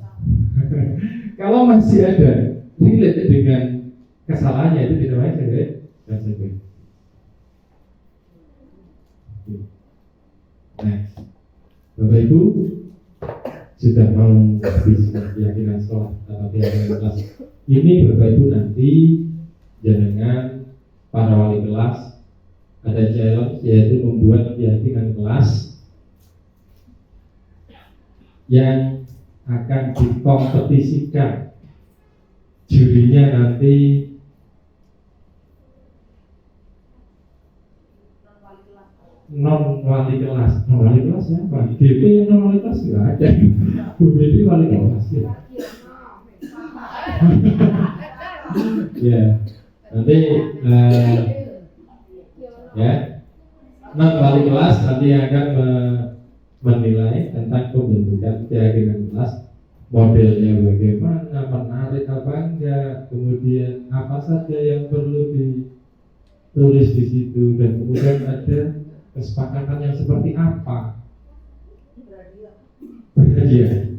D: Kalau masih ada relate dengan kesalahannya itu dinamai sebagai konsekuensi. Next, Bapak Ibu sudah mau habis keyakinan sekolah atau keyakinan kelas. Ini Bapak Ibu nanti jenengan para wali kelas ada challenge, yaitu membuat keyakinan kelas yang akan dikompetisikan. Jurinya nanti non wali kelas. Non wali kelas siapa? DP yang non wali kelas nggak ada. Bu DP wali kelas ya. Ya, nanti ya non wali kelas nanti akan menilai tentang pembentukan keyakinan kelas, modelnya bagaimana, menarik apa enggak, kemudian apa saja yang perlu ditulis di situ, dan kemudian ada kesepakatan yang seperti apa. Berhadiah.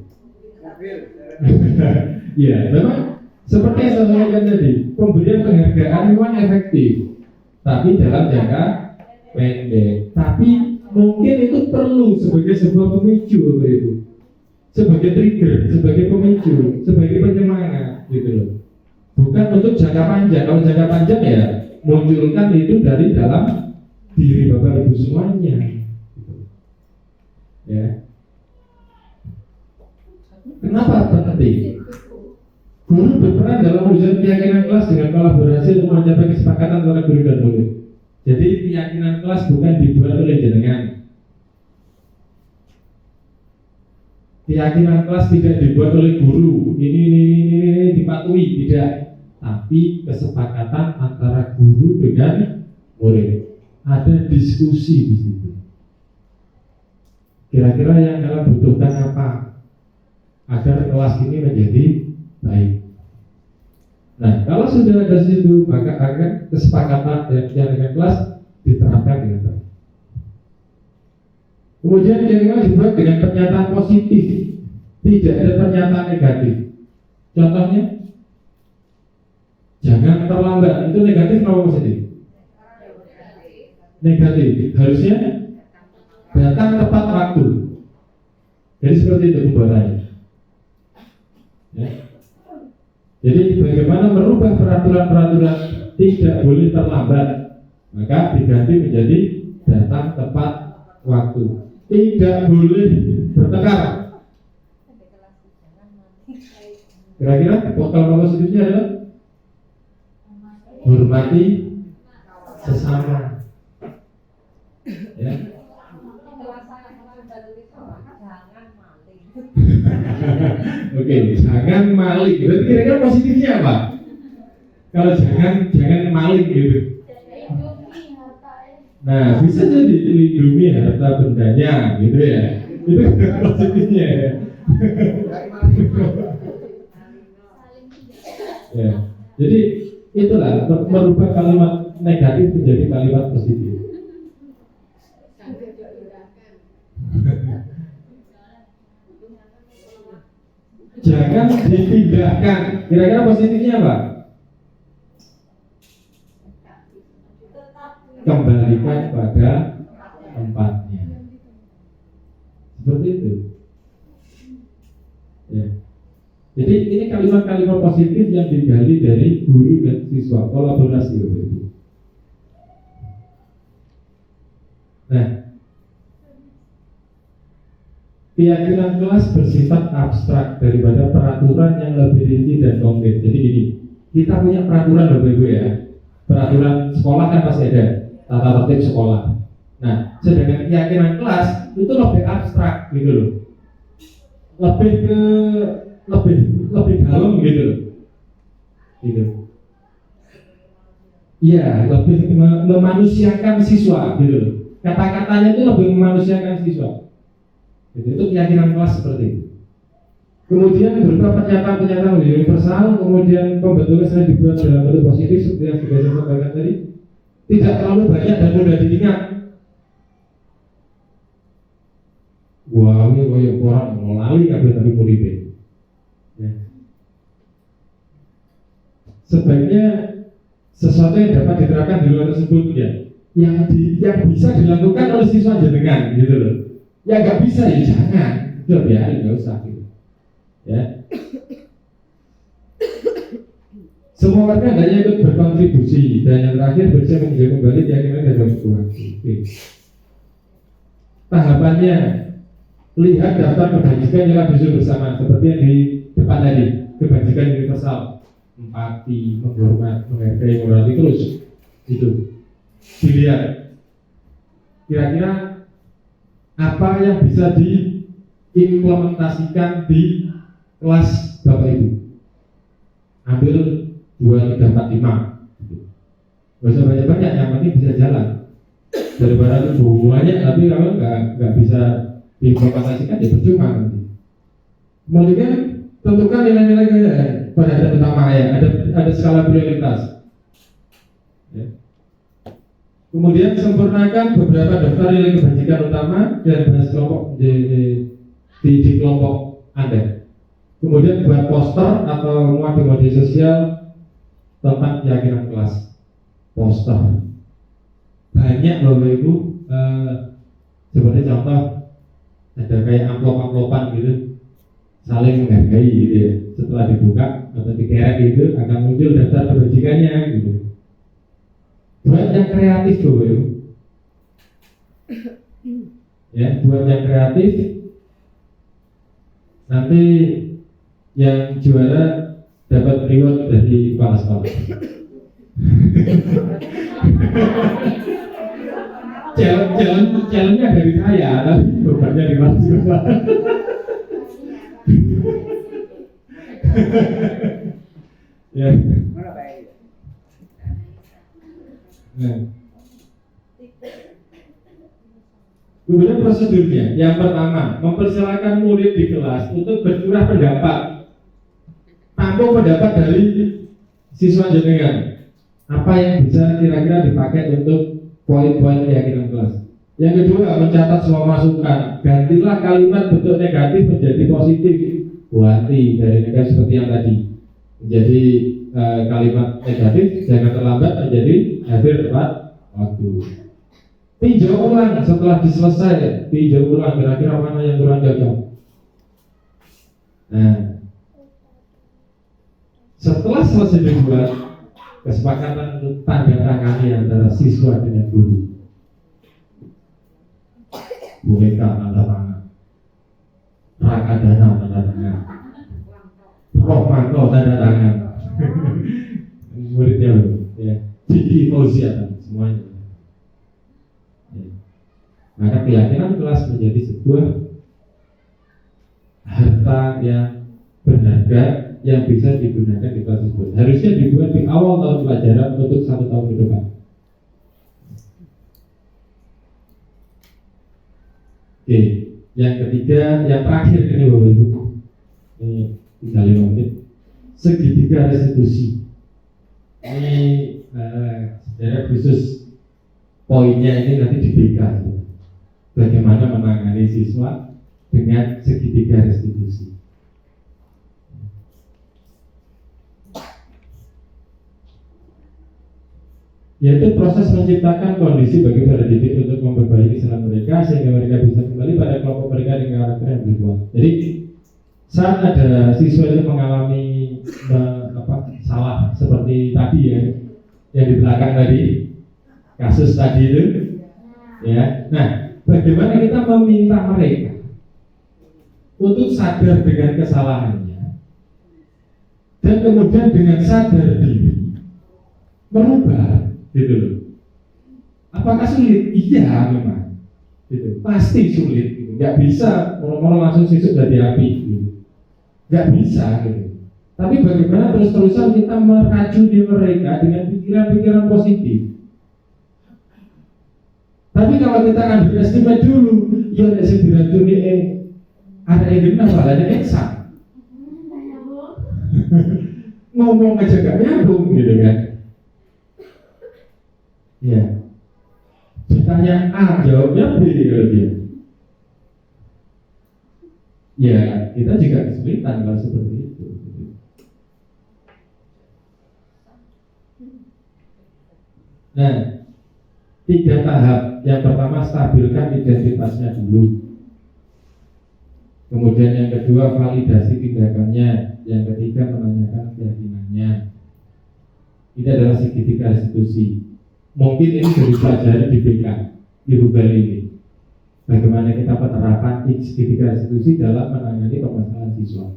D: Ya, memang seperti yang saya sampaikan tadi, pemberian penghargaan memang efektif, tapi dalam jangka pendek. Tapi mungkin itu perlu sebagai sebuah pemicu, Bapak Ibu, sebagai trigger, sebagai pemicu, sebagai penyemangat, gitu loh. Bukan untuk jangka panjang. Kalau jangka panjang ya munculkan itu dari dalam diri Bapak Ibu semuanya, gitu. Ya. Kenapa penting? Guru berperan dalam mewujudkan keyakinan kelas dengan kolaborasi untuk mencapai kesepakatan antara guru dan murid. Jadi keyakinan kelas bukan dibuat oleh jenengan. Keyakinan kelas tidak dibuat oleh guru. Ini dipatuhi, tidak. Tapi kesepakatan antara guru dengan murid. Ada diskusi di situ. Kira-kira yang kalian butuhkan apa agar kelas ini menjadi baik. Nah, kalau sudah ada situ, maka akan kesepakatan dengan kelas diterapkan dengan baik. Kemudian keyakinan dibuat dengan pernyataan positif, tidak ada pernyataan negatif. Contohnya, jangan terlambat. Itu negatif atau positif? Negatif. Harusnya datang tepat waktu. Jadi seperti itu pembuatannya. Ya. Jadi bagaimana merubah peraturan-peraturan tidak boleh terlambat, maka diganti menjadi datang tepat waktu. Tidak boleh bertengkar. Kira-kira kalau positifnya adalah hormati sesama. Ya. Oke, jangan maling. Berarti kira-kira positifnya apa? Kalau jangan maling gitu. Nah, bisa jadi dilindungi harta bendanya, gitu ya. Itu positifnya ya. Ya. Jadi itulah merubah kalimat negatif menjadi kalimat positif. Jangan dipindahkan. Kira-kira positifnya apa? Kembalikan pada tempatnya. Seperti itu. Ya. Jadi ini kalimat-kalimat positif yang digali dari guru dan siswa, kolaborasi itu. Nah, keyakinan kelas bersifat abstrak daripada peraturan yang lebih rinci dan konkret. Jadi gini, kita punya peraturan Bapak Ibu ya. Peraturan sekolah kan pasti ada, tata tertib sekolah. Nah, sedangkan keyakinan kelas itu lebih abstrak gitu loh. Lebih dalam gitu loh. Gitu. Iya, lebih memanusiakan siswa gitu loh. Kata-katanya itu lebih memanusiakan siswa. Itu keyakinan kelas seperti itu. Kemudian berupa pernyataan-pernyataan universal, kemudian pembentukan sering dibuat dalam bentuk positif seperti yang sudah saya sampaikan tadi. Tidak terlalu banyak dan mudah diingat. Wah, ini kayak orang mau lali tapi muridnya. Ya. Sebaiknya sesuatu yang dapat diterapkan di luar tersebut ya, yang bisa dilakukan oleh siswa jenengan gitu loh. Ya nggak bisa ya jangan, udah biarin nggak usah gitu. Ya. Semua warga hendaknya ikut berkontribusi dan yang terakhir berusaha menjaga kembali keyakinan dan situasi. Tahapannya lihat daftar kebajikan yang disusun bersama seperti yang di depan tadi, kebajikan universal, empati, menghormat, menghargai, moralitas terus itu dilihat kira-kira apa yang bisa diimplementasikan di kelas Bapak Ibu. Ambil 2, 3, 4, 5 gak usah banyak-banyak, yang penting bisa jalan. Daripada itu banyak tapi kalau nggak bisa diimplementasikan ya percuma nanti. Kemudian tentukan nilai-nilai pada ada utama ya, ada skala prioritas. Ya. Kemudian sempurnakan beberapa daftar nilai kebajikan utama dan bahas kelompok di kelompok Anda. Kemudian buat poster atau muat di media sosial tentang keyakinan kelas. Poster banyak Bapak Ibu, seperti contoh ada kayak amplop-amplopan gitu, saling menghargai gitu ya. Setelah dibuka atau dikerek gitu akan muncul daftar kebajikannya gitu. Buat yang kreatif Bapak Ibu, ya buat yang kreatif. Nanti yang juara dapat reward dari kepala sekolah. Challenge-nya dari saya, tapi bebannya di kepala sekolah. Ya. Nah. Kemudian prosedurnya, yang pertama, mempersilahkan murid di kelas untuk bercurah pendapat. Tampung pendapat dari siswa jenengan. Apa yang bisa kira-kira dipakai untuk poin-poin keyakinan kelas. Yang kedua, mencatat semua masukan. Gantilah kalimat bentuk negatif menjadi positif. Buati dari negatif seperti yang tadi. Menjadi kalimat negatif jangan terlambat menjadi akhir tepat waktu. Tinjau ulang setelah diselesai. Tinjau ulang kira-kira mana yang kurang cocok. Nah, setelah selesai dibuat, kesepakatan untuk tanda tangani antara siswa dengan guru. Bolehkah tanda tangan? Rakadana tanda tangan. Rohmanto tanda tangan. Muridnya ya. Diki Fauziatan semuanya. Ya. Maka keyakinan kelas menjadi sebuah harta yang berharga yang bisa digunakan di kelas tersebut. Harusnya dibuat di awal tahun pelajaran untuk 1 tahun ke depan. Oke, Yang ketiga, yang terakhir ini Bapak Ibu, ini 35 menit, segitiga restitusi. Ini sebenarnya khusus poinnya ini nanti di BK, bagaimana menangani siswa dengan segitiga restitusi. Yaitu proses menciptakan kondisi bagi para didik untuk memperbaiki kesalahan mereka sehingga mereka bisa kembali pada kelompok mereka dengan karakter yang berubah. Jadi saat ada siswa itu mengalami salah seperti tadi ya, yang di belakang tadi, kasus tadi itu, ya. Nah, bagaimana kita meminta mereka untuk sadar dengan kesalahannya dan kemudian dengan sadar diri merubah. Gitu loh. Apakah sulit? Iya memang. Gitu. Pasti sulit. Gitu. Gak bisa orang-orang langsung sisuk dari api. Gitu. Gak bisa. Gitu. Tapi bagaimana terus-terusan kita meracuni mereka dengan pikiran-pikiran positif. Tapi kalau kita underestimate dulu, ya ada yang diracuni ada yang kenapa? Ada yang eksak. Ngomong aja gak nyambung gitu kan. Ya, ditanya A, jawabnya B kalau dia. Ya, kita juga kesulitan kalau seperti itu. Nah, 3 tahap. Yang pertama, stabilkan identitasnya dulu. Kemudian yang kedua, validasi tindakannya. Yang ketiga, menanyakan keyakinannya. Ini adalah segitiga restitusi. Mungkin ini sudah dipelajari di BK, di Google ini. Bagaimana kita penerapan segitiga restitusi dalam menangani permasalahan siswa.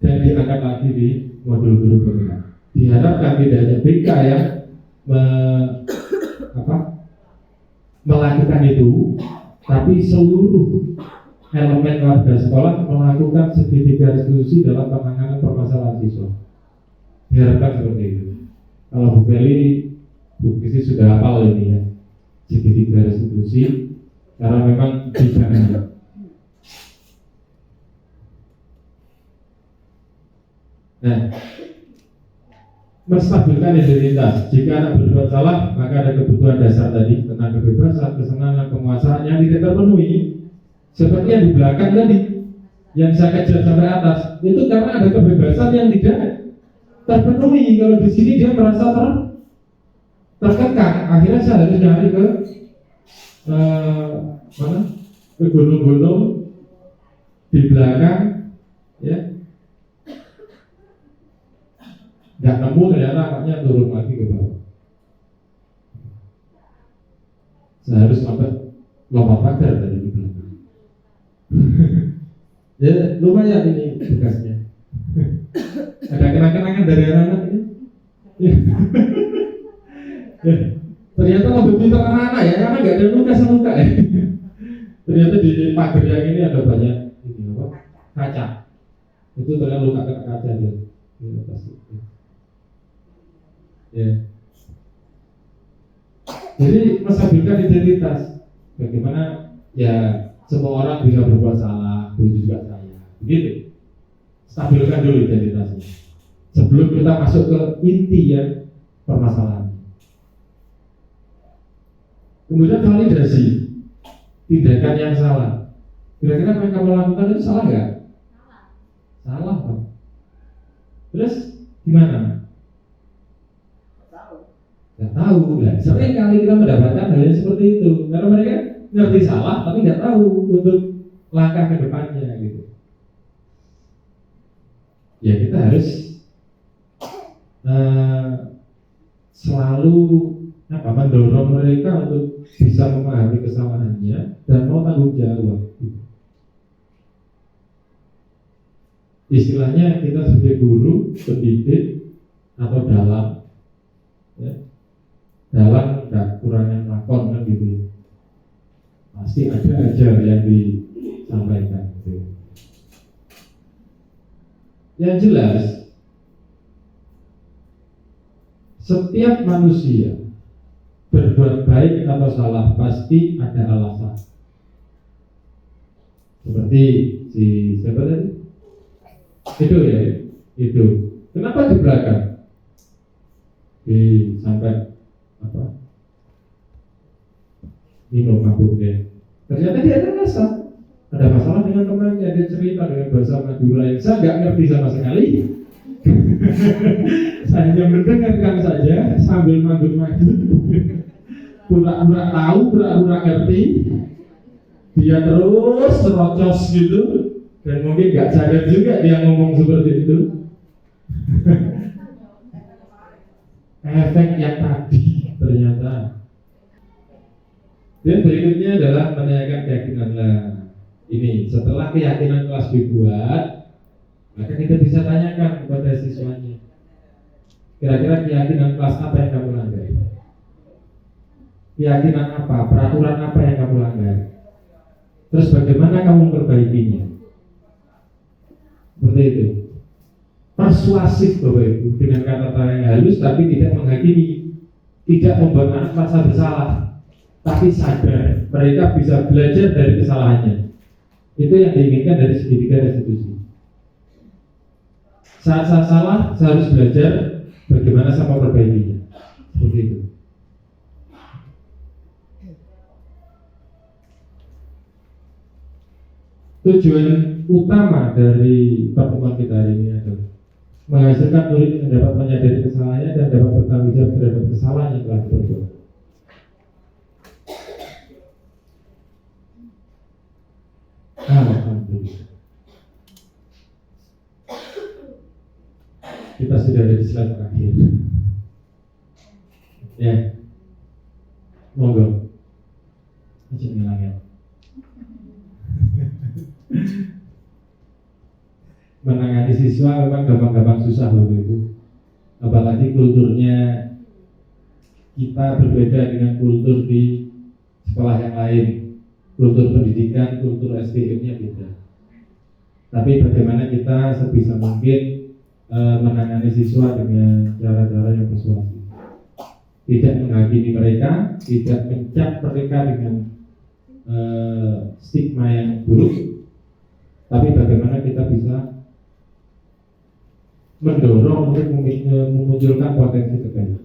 D: Dan diangkat lagi di modul guru bergerak. Diharapkan tidak hanya BK yang melakukan itu, tapi seluruh elemen warga sekolah melakukan segitiga restitusi dalam penanganan permasalahan siswa. Diharapkan seperti itu. Kalau Bu Beli, Bu Kisi sudah hafal ini ya, segitiga restitusi, karena memang bidangnya. Nah, menstabilkan identitas. Jika anak berbuat salah, maka ada kebutuhan dasar tadi tentang kebebasan, kesenangan, penguasaan yang tidak terpenuhi. Seperti yang di belakang tadi, yang saya kejar sampai atas, itu karena ada kebebasan yang tidak terpenuhi. Kalau di sini dia merasa terkekang, akhirnya saya harus nyari ke ke gunung-gunung di belakang, ya. Nggak nemu, ternyata anaknya turun lagi ke bawah. Saya harus lompat pagar tadi di belakang. Ya lumayan ini bekasnya. Ada kenang-kenangan dari anak-anak ini. Ternyata lebih pintar anak-anak ya, karena nggak ada luka ya. Ternyata di pagar yang ini ada banyak ini kaca. Itu ternyata luka kena kaca dia. Ya. Jadi menstabilkan identitas. Bagaimana ya semua orang bisa berbuat salah, begitu juga saya. Begitu. Stabilkan dulu identitasnya. Sebelum kita masuk ke inti ya permasalahan. Kemudian validasi tindakan yang salah. Kira-kira apa yang kamu lakukan itu salah nggak? Salah Pak. Terus gimana? Nggak tahu. Nah, sering kali kita mendapatkan hal yang seperti itu karena mereka ngerti salah tapi nggak tahu untuk langkah ke depannya gitu. Ya kita harus selalu mendorong mereka untuk bisa memahami kesalahannya dan mau tanggung jawab. Istilahnya kita sebagai guru, pendidik atau dalang, ya, dalang nggak kurangnya lakon kan gitu ya. Pasti ada aja yang disampaikan. Gitu. Yang jelas, setiap manusia berbuat baik atau salah pasti ada alasan. Seperti si siapa tadi? Itu ya, itu. Kenapa di belakang? Sampai apa? Minum mabuknya. Ternyata dia ada masalah dengan temannya, dia cerita dengan bahasa Madura yang saya nggak ngerti sama sekali. Saya hanya mendengarkan saja sambil manggut-manggut, pura-pura tahu, pura-pura ngerti. Dia terus serocos gitu, dan mungkin nggak sadar juga dia ngomong seperti itu. Efek yang tadi ternyata. Dan berikutnya adalah menanyakan keyakinan. Lah ini setelah keyakinan kelas dibuat, maka kita bisa tanyakan kepada siswanya, kira-kira keyakinan kelas apa yang kamu langgar? Keyakinan apa, peraturan apa yang kamu langgar? Terus bagaimana kamu memperbaikinya? Seperti itu. Persuasif Bapak Ibu, dengan kata-kata yang halus tapi tidak menghakimi, tidak membuat anak merasa bersalah, tapi sadar mereka bisa belajar dari kesalahannya. Itu yang diinginkan dari segitiga restitusi. Saat saya salah, saya harus belajar bagaimana saya memperbaikinya. Seperti itu. Tujuan utama dari pertemuan kita hari ini adalah menghasilkan murid yang dapat menyadari kesalahannya dan dapat bertanggung jawab terhadap kesalahan yang telah diperbuat. Alhamdulillah. Kita sudah ada di slide terakhir. Ya, monggo. Izin ngelangin. Menangani siswa memang gampang-gampang susah loh itu. Apalagi kulturnya kita berbeda dengan kultur di sekolah yang lain. Kultur pendidikan, kultur SDM-nya beda. Tapi bagaimana kita sebisa mungkin menangani siswa dengan cara-cara yang persuasif. Tidak menghakimi mereka, tidak mencap mereka dengan stigma yang buruk. Tapi bagaimana kita bisa mendorong untuk memunculkan potensi kebaikan.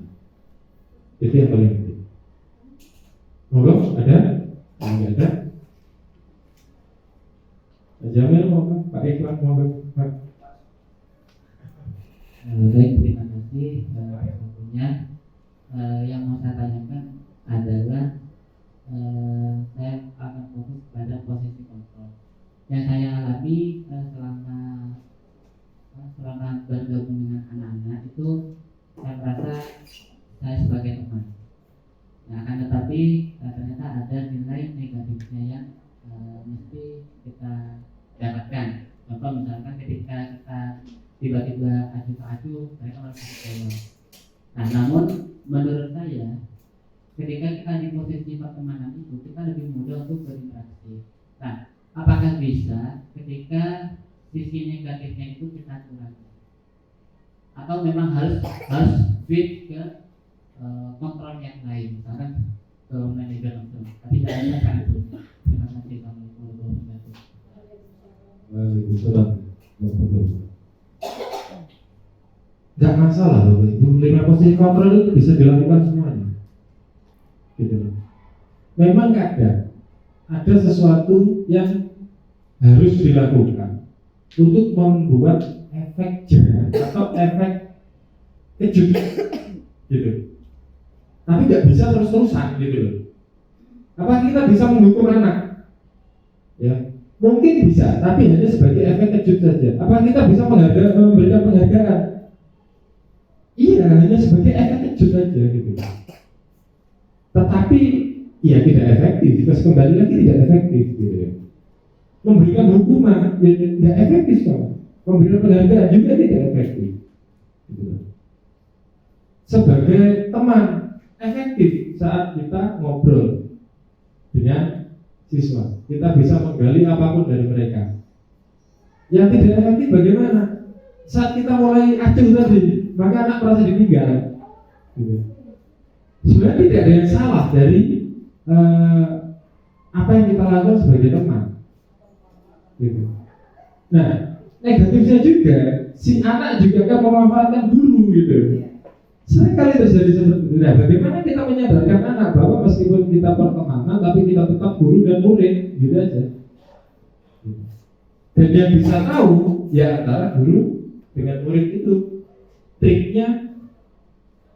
D: Itu yang paling penting. Monggo, ada? Enggak ada? Pak Jamil monggo, Pak Ikhlas monggo, Pak.
E: Baik, terima kasih. Tentunya yang mau saya tanyakan adalah saya akan fokus pada posisi kontrol yang saya alami selama bergabung dengan anak-anak itu. Saya merasa saya sebagai teman. Nah, akan tetapi ternyata ada nilai negatifnya yang mesti kita dapatkan. Contoh misalkan ketika kita tiba-tiba adu, mereka malah kecewa. Nah, namun menurut saya ketika kita di posisi pertemanan itu, kita lebih mudah untuk berinteraksi. Nah, apakah bisa ketika sisi negatifnya itu kita kurangi? Atau memang harus switch ke kontrol yang lain, misalkan ke manajer langsung. Tapi caranya kan itu. Terima kasih. Assalamualaikum warahmatullahi wabarakatuh.
D: Waalaikumsalam. Gak masalah loh, itu 5 posisi kontrol itu bisa dilakukan semuanya. Gitu loh. Memang kadang ada sesuatu yang harus dilakukan untuk membuat efek jerah atau efek kejut, gitu. Tapi nggak bisa terus-terusan, gitu loh. Apa kita bisa menghukum anak? Ya, mungkin bisa, tapi hanya sebagai efek kejut saja. Apa kita bisa memberikan penghargaan? Iya, hanya sebagai efek kejut saja, gitu. Tetapi ya tidak efektif. Kita kembali lagi tidak efektif, gitu. Memberikan hukuman ya tidak efektif sama. Memberikan penghargaan juga tidak efektif, gitu. Sebagai teman efektif saat kita ngobrol dengan siswa, kita bisa menggali apapun dari mereka. Yang tidak efektif bagaimana? Saat kita mulai acuh tadi, maka anak merasa ditinggal, gitu. Sebenarnya tidak ada yang salah dari apa yang kita lakukan sebagai teman. gitu. Nah, negatifnya juga si anak juga akan memanfaatkan guru gitu. Sering kali terjadi seperti itu. Nah, bagaimana kita menyadarkan anak bahwa meskipun kita pertemanan, tapi kita tetap guru dan murid, gitu aja. Dan yang bisa tahu ya antara guru dengan murid itu triknya,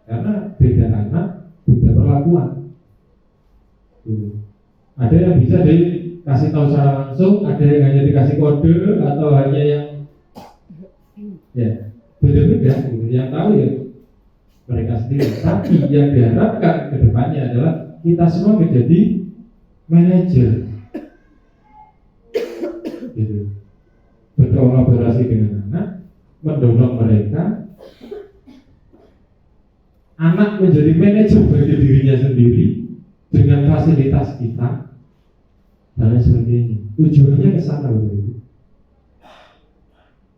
D: karena beda anak, beda perlakuan. Gitu. Ada yang bisa dikasih tahu secara langsung, ada yang hanya dikasih kode atau hanya yang ya beda-beda. Gitu. Yang tahu ya mereka sendiri. Tapi yang diharapkan ke depannya adalah kita semua menjadi manajer, gitu. Berkolaborasi dengan anak, mendorong mereka, anak menjadi manajer bagi dirinya sendiri dengan fasilitas kita dan lain sebagainya. Tujuannya ke sana begitu.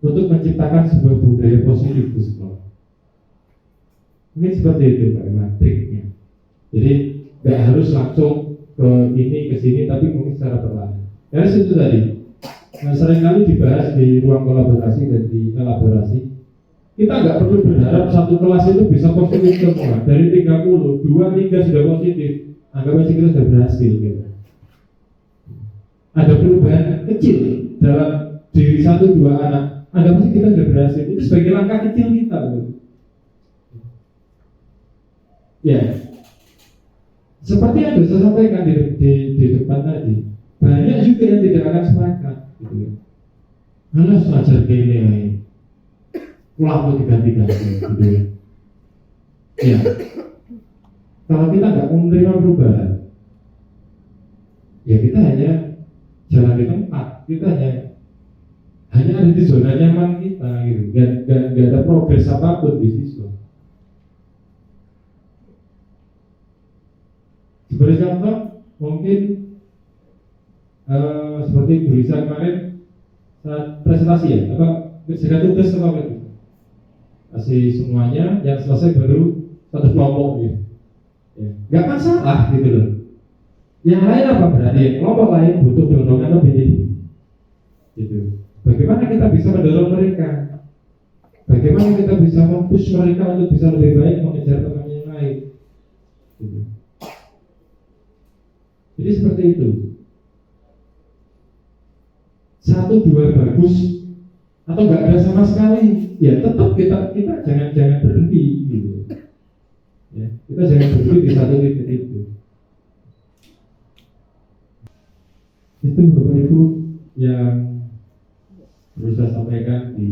D: Untuk menciptakan sebuah budaya positif di sekolah. Mungkin seperti itu Pak Iman, triknya. Jadi nggak harus langsung ke ini ke sini, tapi mungkin secara perlahan. Dari situ tadi, seringkali dibahas di ruang kolaborasi dan di elaborasi. Kita nggak perlu berharap satu kelas itu bisa positif semua. Dari 30, 2-3 sudah positif. Anggap aja kita sudah berhasil. Gitu. Ada perubahan kecil dalam diri 1-2 anak. Anggap aja kita sudah berhasil. Itu sebagai langkah kecil kita. Gitu. Ya, seperti yang saya sampaikan di depan tadi, banyak juga yang tidak akan sepakat, gitu ya. Malah belajar gini ya, pulang ganti-ganti, gitu ya. Ya, kalau kita nggak menerima perubahan, ya kita hanya jalan di tempat, kita hanya ada di zona nyaman kita, gitu. Gak ada progres apapun di siswa. Sebagai contoh, mungkin seperti Bu Risa kemarin saat presentasi ya, apa jaga tugas apa itu? Kasih semuanya, yang selesai baru satu kelompok gitu. Ya. Gak masalah gitu loh. Yang lain apa berarti? Kelompok lain butuh dorongan lebih tinggi. Gitu. Bagaimana kita bisa mendorong mereka? Bagaimana kita bisa mempush mereka untuk bisa lebih baik mengejar teman yang lain? Gitu. Jadi seperti itu. 1-2 bagus atau nggak ada sama sekali, ya tetap kita jangan berhenti gitu. Ya, kita jangan berhenti di satu titik itu. Itu Bapak Ibu yang perlu saya sampaikan di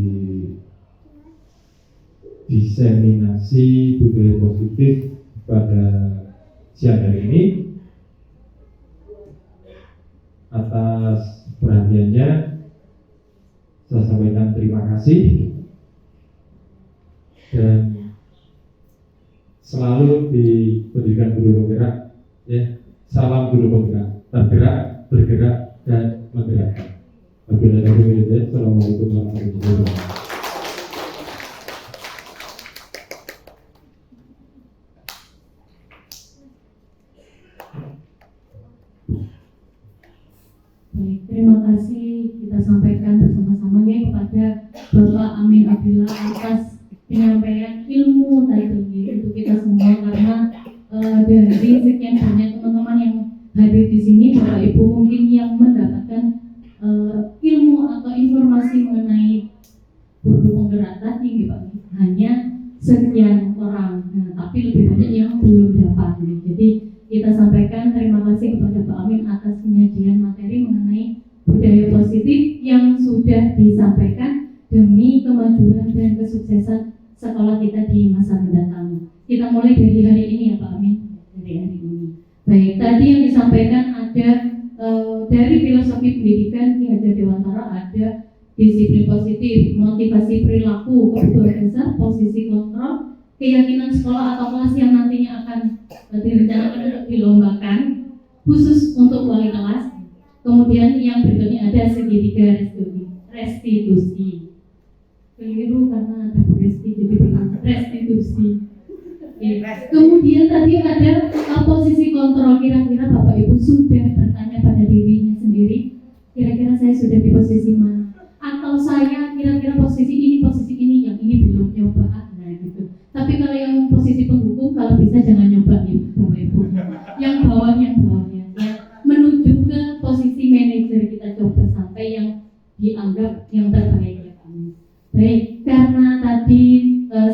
D: diseminasi budaya positif pada siang hari ini. Atas perhatiannya saya sampaikan terima kasih dan selalu diberikan guru penggerak ya, salam guru penggerak, tergerak, bergerak dan menggerakkan. Assalamualaikum warahmatullahi wabarakatuh.
B: Baik, terima kasih kita sampaikan bersama-sama ya kepada Bapak Amin Abdillah atas penyampaian ilmu tadi untuk kita semua, karena dari sekian banyak teman-teman yang hadir di sini, Bapak Ibu mungkin yang mendapatkan ilmu atau informasi mengenai guru penggerak tadi, Pak, hanya sekian orang, tapi lebih banyak yang belum dapat. Jadi kita sampaikan terima kasih kepada Pak Amin atas penyajian materi mengenai budaya positif yang sudah disampaikan demi kemajuan dan kesuksesan sekolah kita di masa mendatang. Kita mulai dari hari ini ya Pak Amin, dari hari ini. Baik, tadi yang disampaikan ada dari filosofi pendidikan Ki Hajar Dewantara, ada disiplin positif, motivasi perilaku, kebutuhan dasar, posisi kontrol, keyakinan sekolah atau kelas yang nantinya akan direncanakan untuk dilombakan khusus untuk wali kelas. Kemudian yang berikutnya ada segitiga restitusi. Keliru karena ada resti jadi restitusi. Ya. Kemudian tadi ada posisi kontrol. Kira-kira Bapak Ibu sudah bertanya pada dirinya sendiri, kira-kira saya sudah di posisi mana, atau saya kira-kira posisi ini yang ini belum nyoba, nah gitu. Tapi kalau yang posisi penghukum, kalau bisa jangan nyoba ya Bapak Ibu. Yang bawahnya ya, menuju ke posisi manajer kita coba sampai yang dianggap yang terbaik ya kami. Baik, karena tadi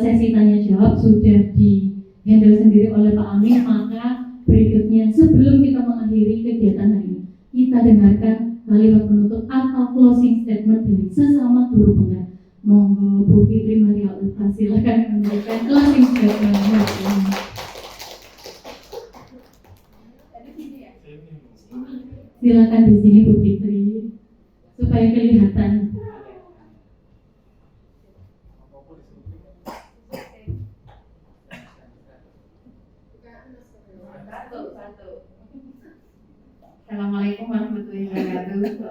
B: sesi tanya jawab sudah di handle sendiri oleh Pak Amin, maka berikutnya sebelum kita mengakhiri kegiatan hari ini, kita dengarkan kalimat penutup atau closing statement dari sesama guru penggerak. Monggo Bu Fitri Maria Ulfa, silakan memberikan closing statement. Silakan di sini Bu Fitri supaya kelihatan.
F: Assalamualaikum warahmatullahi wabarakatuh.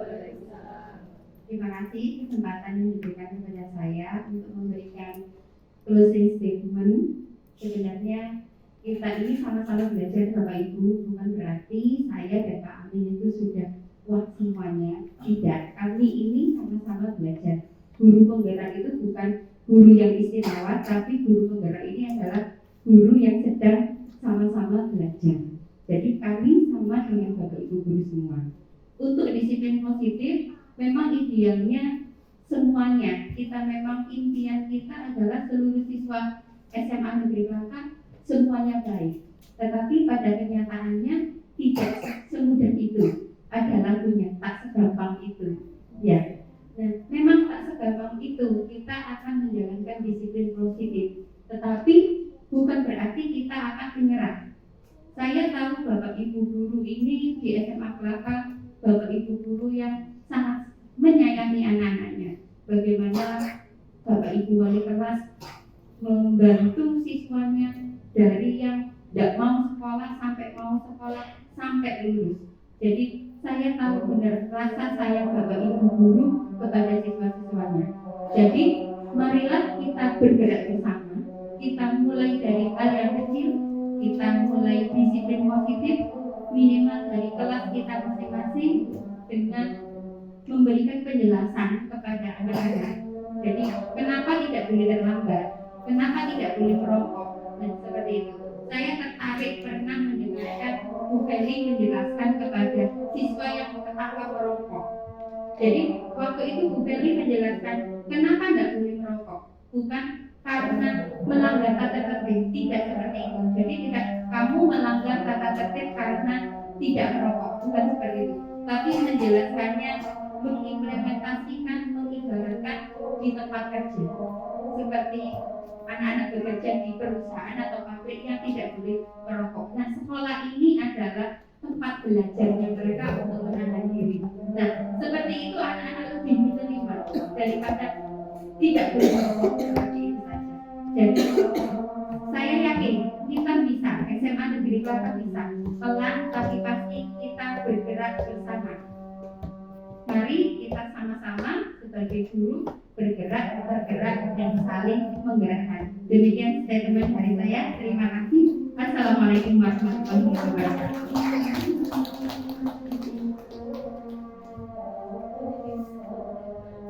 F: Terima kasih kesempatan yang diberikan kepada saya untuk memberikan closing statement. Sebenarnya kita ini sama-sama belajar Bapak Ibu, bukan berarti saya dan Pak Amin itu sudah wah semuanya. Tidak, kami ini sama-sama belajar. Guru penggerak itu bukan guru yang istimewa, tapi guru penggerak ini adalah guru yang sedang sama-sama belajar. Jadi kami sama dengan Bapak Ibu guru semua. Untuk disiplin positif, memang idealnya semuanya. Kita memang impian kita adalah seluruh siswa SMA Negeri Kelaka semuanya baik. Tetapi pada kenyataannya tidak semudah itu. Ada lagunya, tak segampang itu. Ya. Nah, memang tak segampang itu kita akan menjalankan disiplin positif. Tetapi bukan berarti kita akan menyerah. Saya tahu Bapak Ibu guru ini di SMA Kelaka, Bapak Ibu guru yang sangat menyayangi anak-anaknya. Bagaimana Bapak Ibu wali kelas membantu siswanya dari yang tidak mau sekolah sampai mau sekolah sampai lulus. Jadi saya tahu benar rasa sayang Bapak Ibu guru kepada siswa-siswanya. Jadi marilah kita bergerak bersama. Kita mulai dari hal yang kecil. Kita mulai disiplin positif minimal dari kelas kita masing-masing dengan memberikan penjelasan kepada anak-anak. Jadi kenapa tidak boleh terlambat, kenapa tidak boleh merokok, dan seperti itu. Saya tertarik pernah mendengarkan Bu Feli menjelaskan kepada siswa yang ketawa merokok. Jadi waktu itu Bu Feli menjelaskan kenapa tidak boleh merokok, bukan karena melanggar tata tertib, tidak seperti itu. Jadi tidak kamu melanggar tata tertib karena tidak merokok, bukan seperti itu. Tapi menjelaskannya, mengimplementasikan, mengibaratkan di tempat kerja. Seperti anak-anak bekerja di perusahaan atau pabrik yang tidak boleh merokok. Nah, sekolah ini adalah tempat belajarnya mereka untuk menahan diri. Nah, seperti itu anak-anak lebih menerima daripada tidak boleh merokok seperti itu saja. Jadi saya yakin kita bisa, SMA Negeri Kelaka bisa. Pelan tapi pasti kita bergerak bersama. Mari kita sama-sama sebagai guru bergerak, dan saling menggerakkan. Demikian statement dari saya. Terima kasih. Assalamualaikum warahmatullahi wabarakatuh.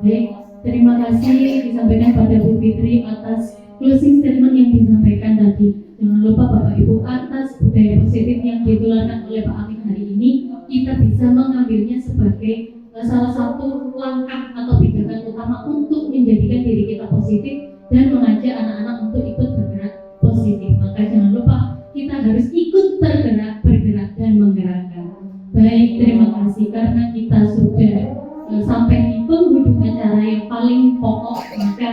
B: Baik, terima kasih disampaikan pada Bu Fitri atas closing statement yang disampaikan tadi. Jangan lupa Bapak Ibu, atas budaya positif yang ditularkan oleh Pak Amin hari ini, kita bisa mengambilnya sebagai salah satu langkah atau pijakan utama untuk menjadikan diri kita positif dan mengajak anak-anak untuk ikut bergerak positif. Maka jangan lupa kita harus ikut bergerak dan menggerakkan. Baik, terima kasih karena kita sudah sampai di penghujung acara yang paling pokok, maka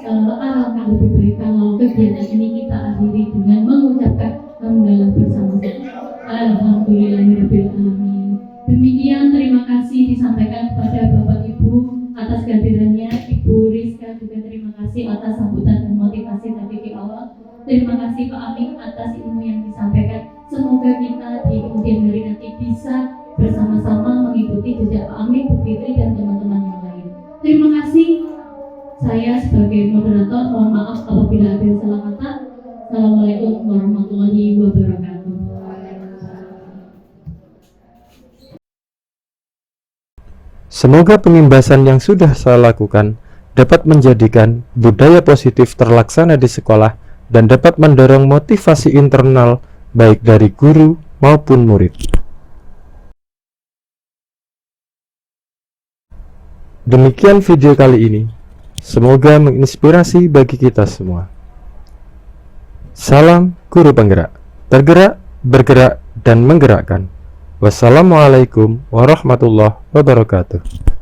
B: alangkah lebih baik kalau kegiatan ini kita akhiri dengan mengucapkan hamdalah bersama-sama. Alhamdulillahirabbil alamin. Demikian, terima kasih disampaikan kepada Bapak Ibu atas kehadirannya. Ibu Rizka juga terima kasih atas sambutan dan motivasi tadi di awal. Terima kasih Pak Amin atas ilmu yang disampaikan. Semoga kita di kemudian hari nanti bisa bersama-sama mengikuti jejak Pak Amin, Bu Fitri dan teman-teman yang lain. Terima kasih. Saya sebagai moderator mohon maaf apabila ada salah kata. Assalamualaikum warahmatullahi wabarakatuh.
A: Semoga pengimbasan yang sudah saya lakukan dapat menjadikan budaya positif terlaksana di sekolah dan dapat mendorong motivasi internal baik dari guru maupun murid. Demikian video kali ini. Semoga menginspirasi bagi kita semua. Salam guru penggerak, tergerak, bergerak, dan menggerakkan. Wassalamualaikum warahmatullahi wabarakatuh.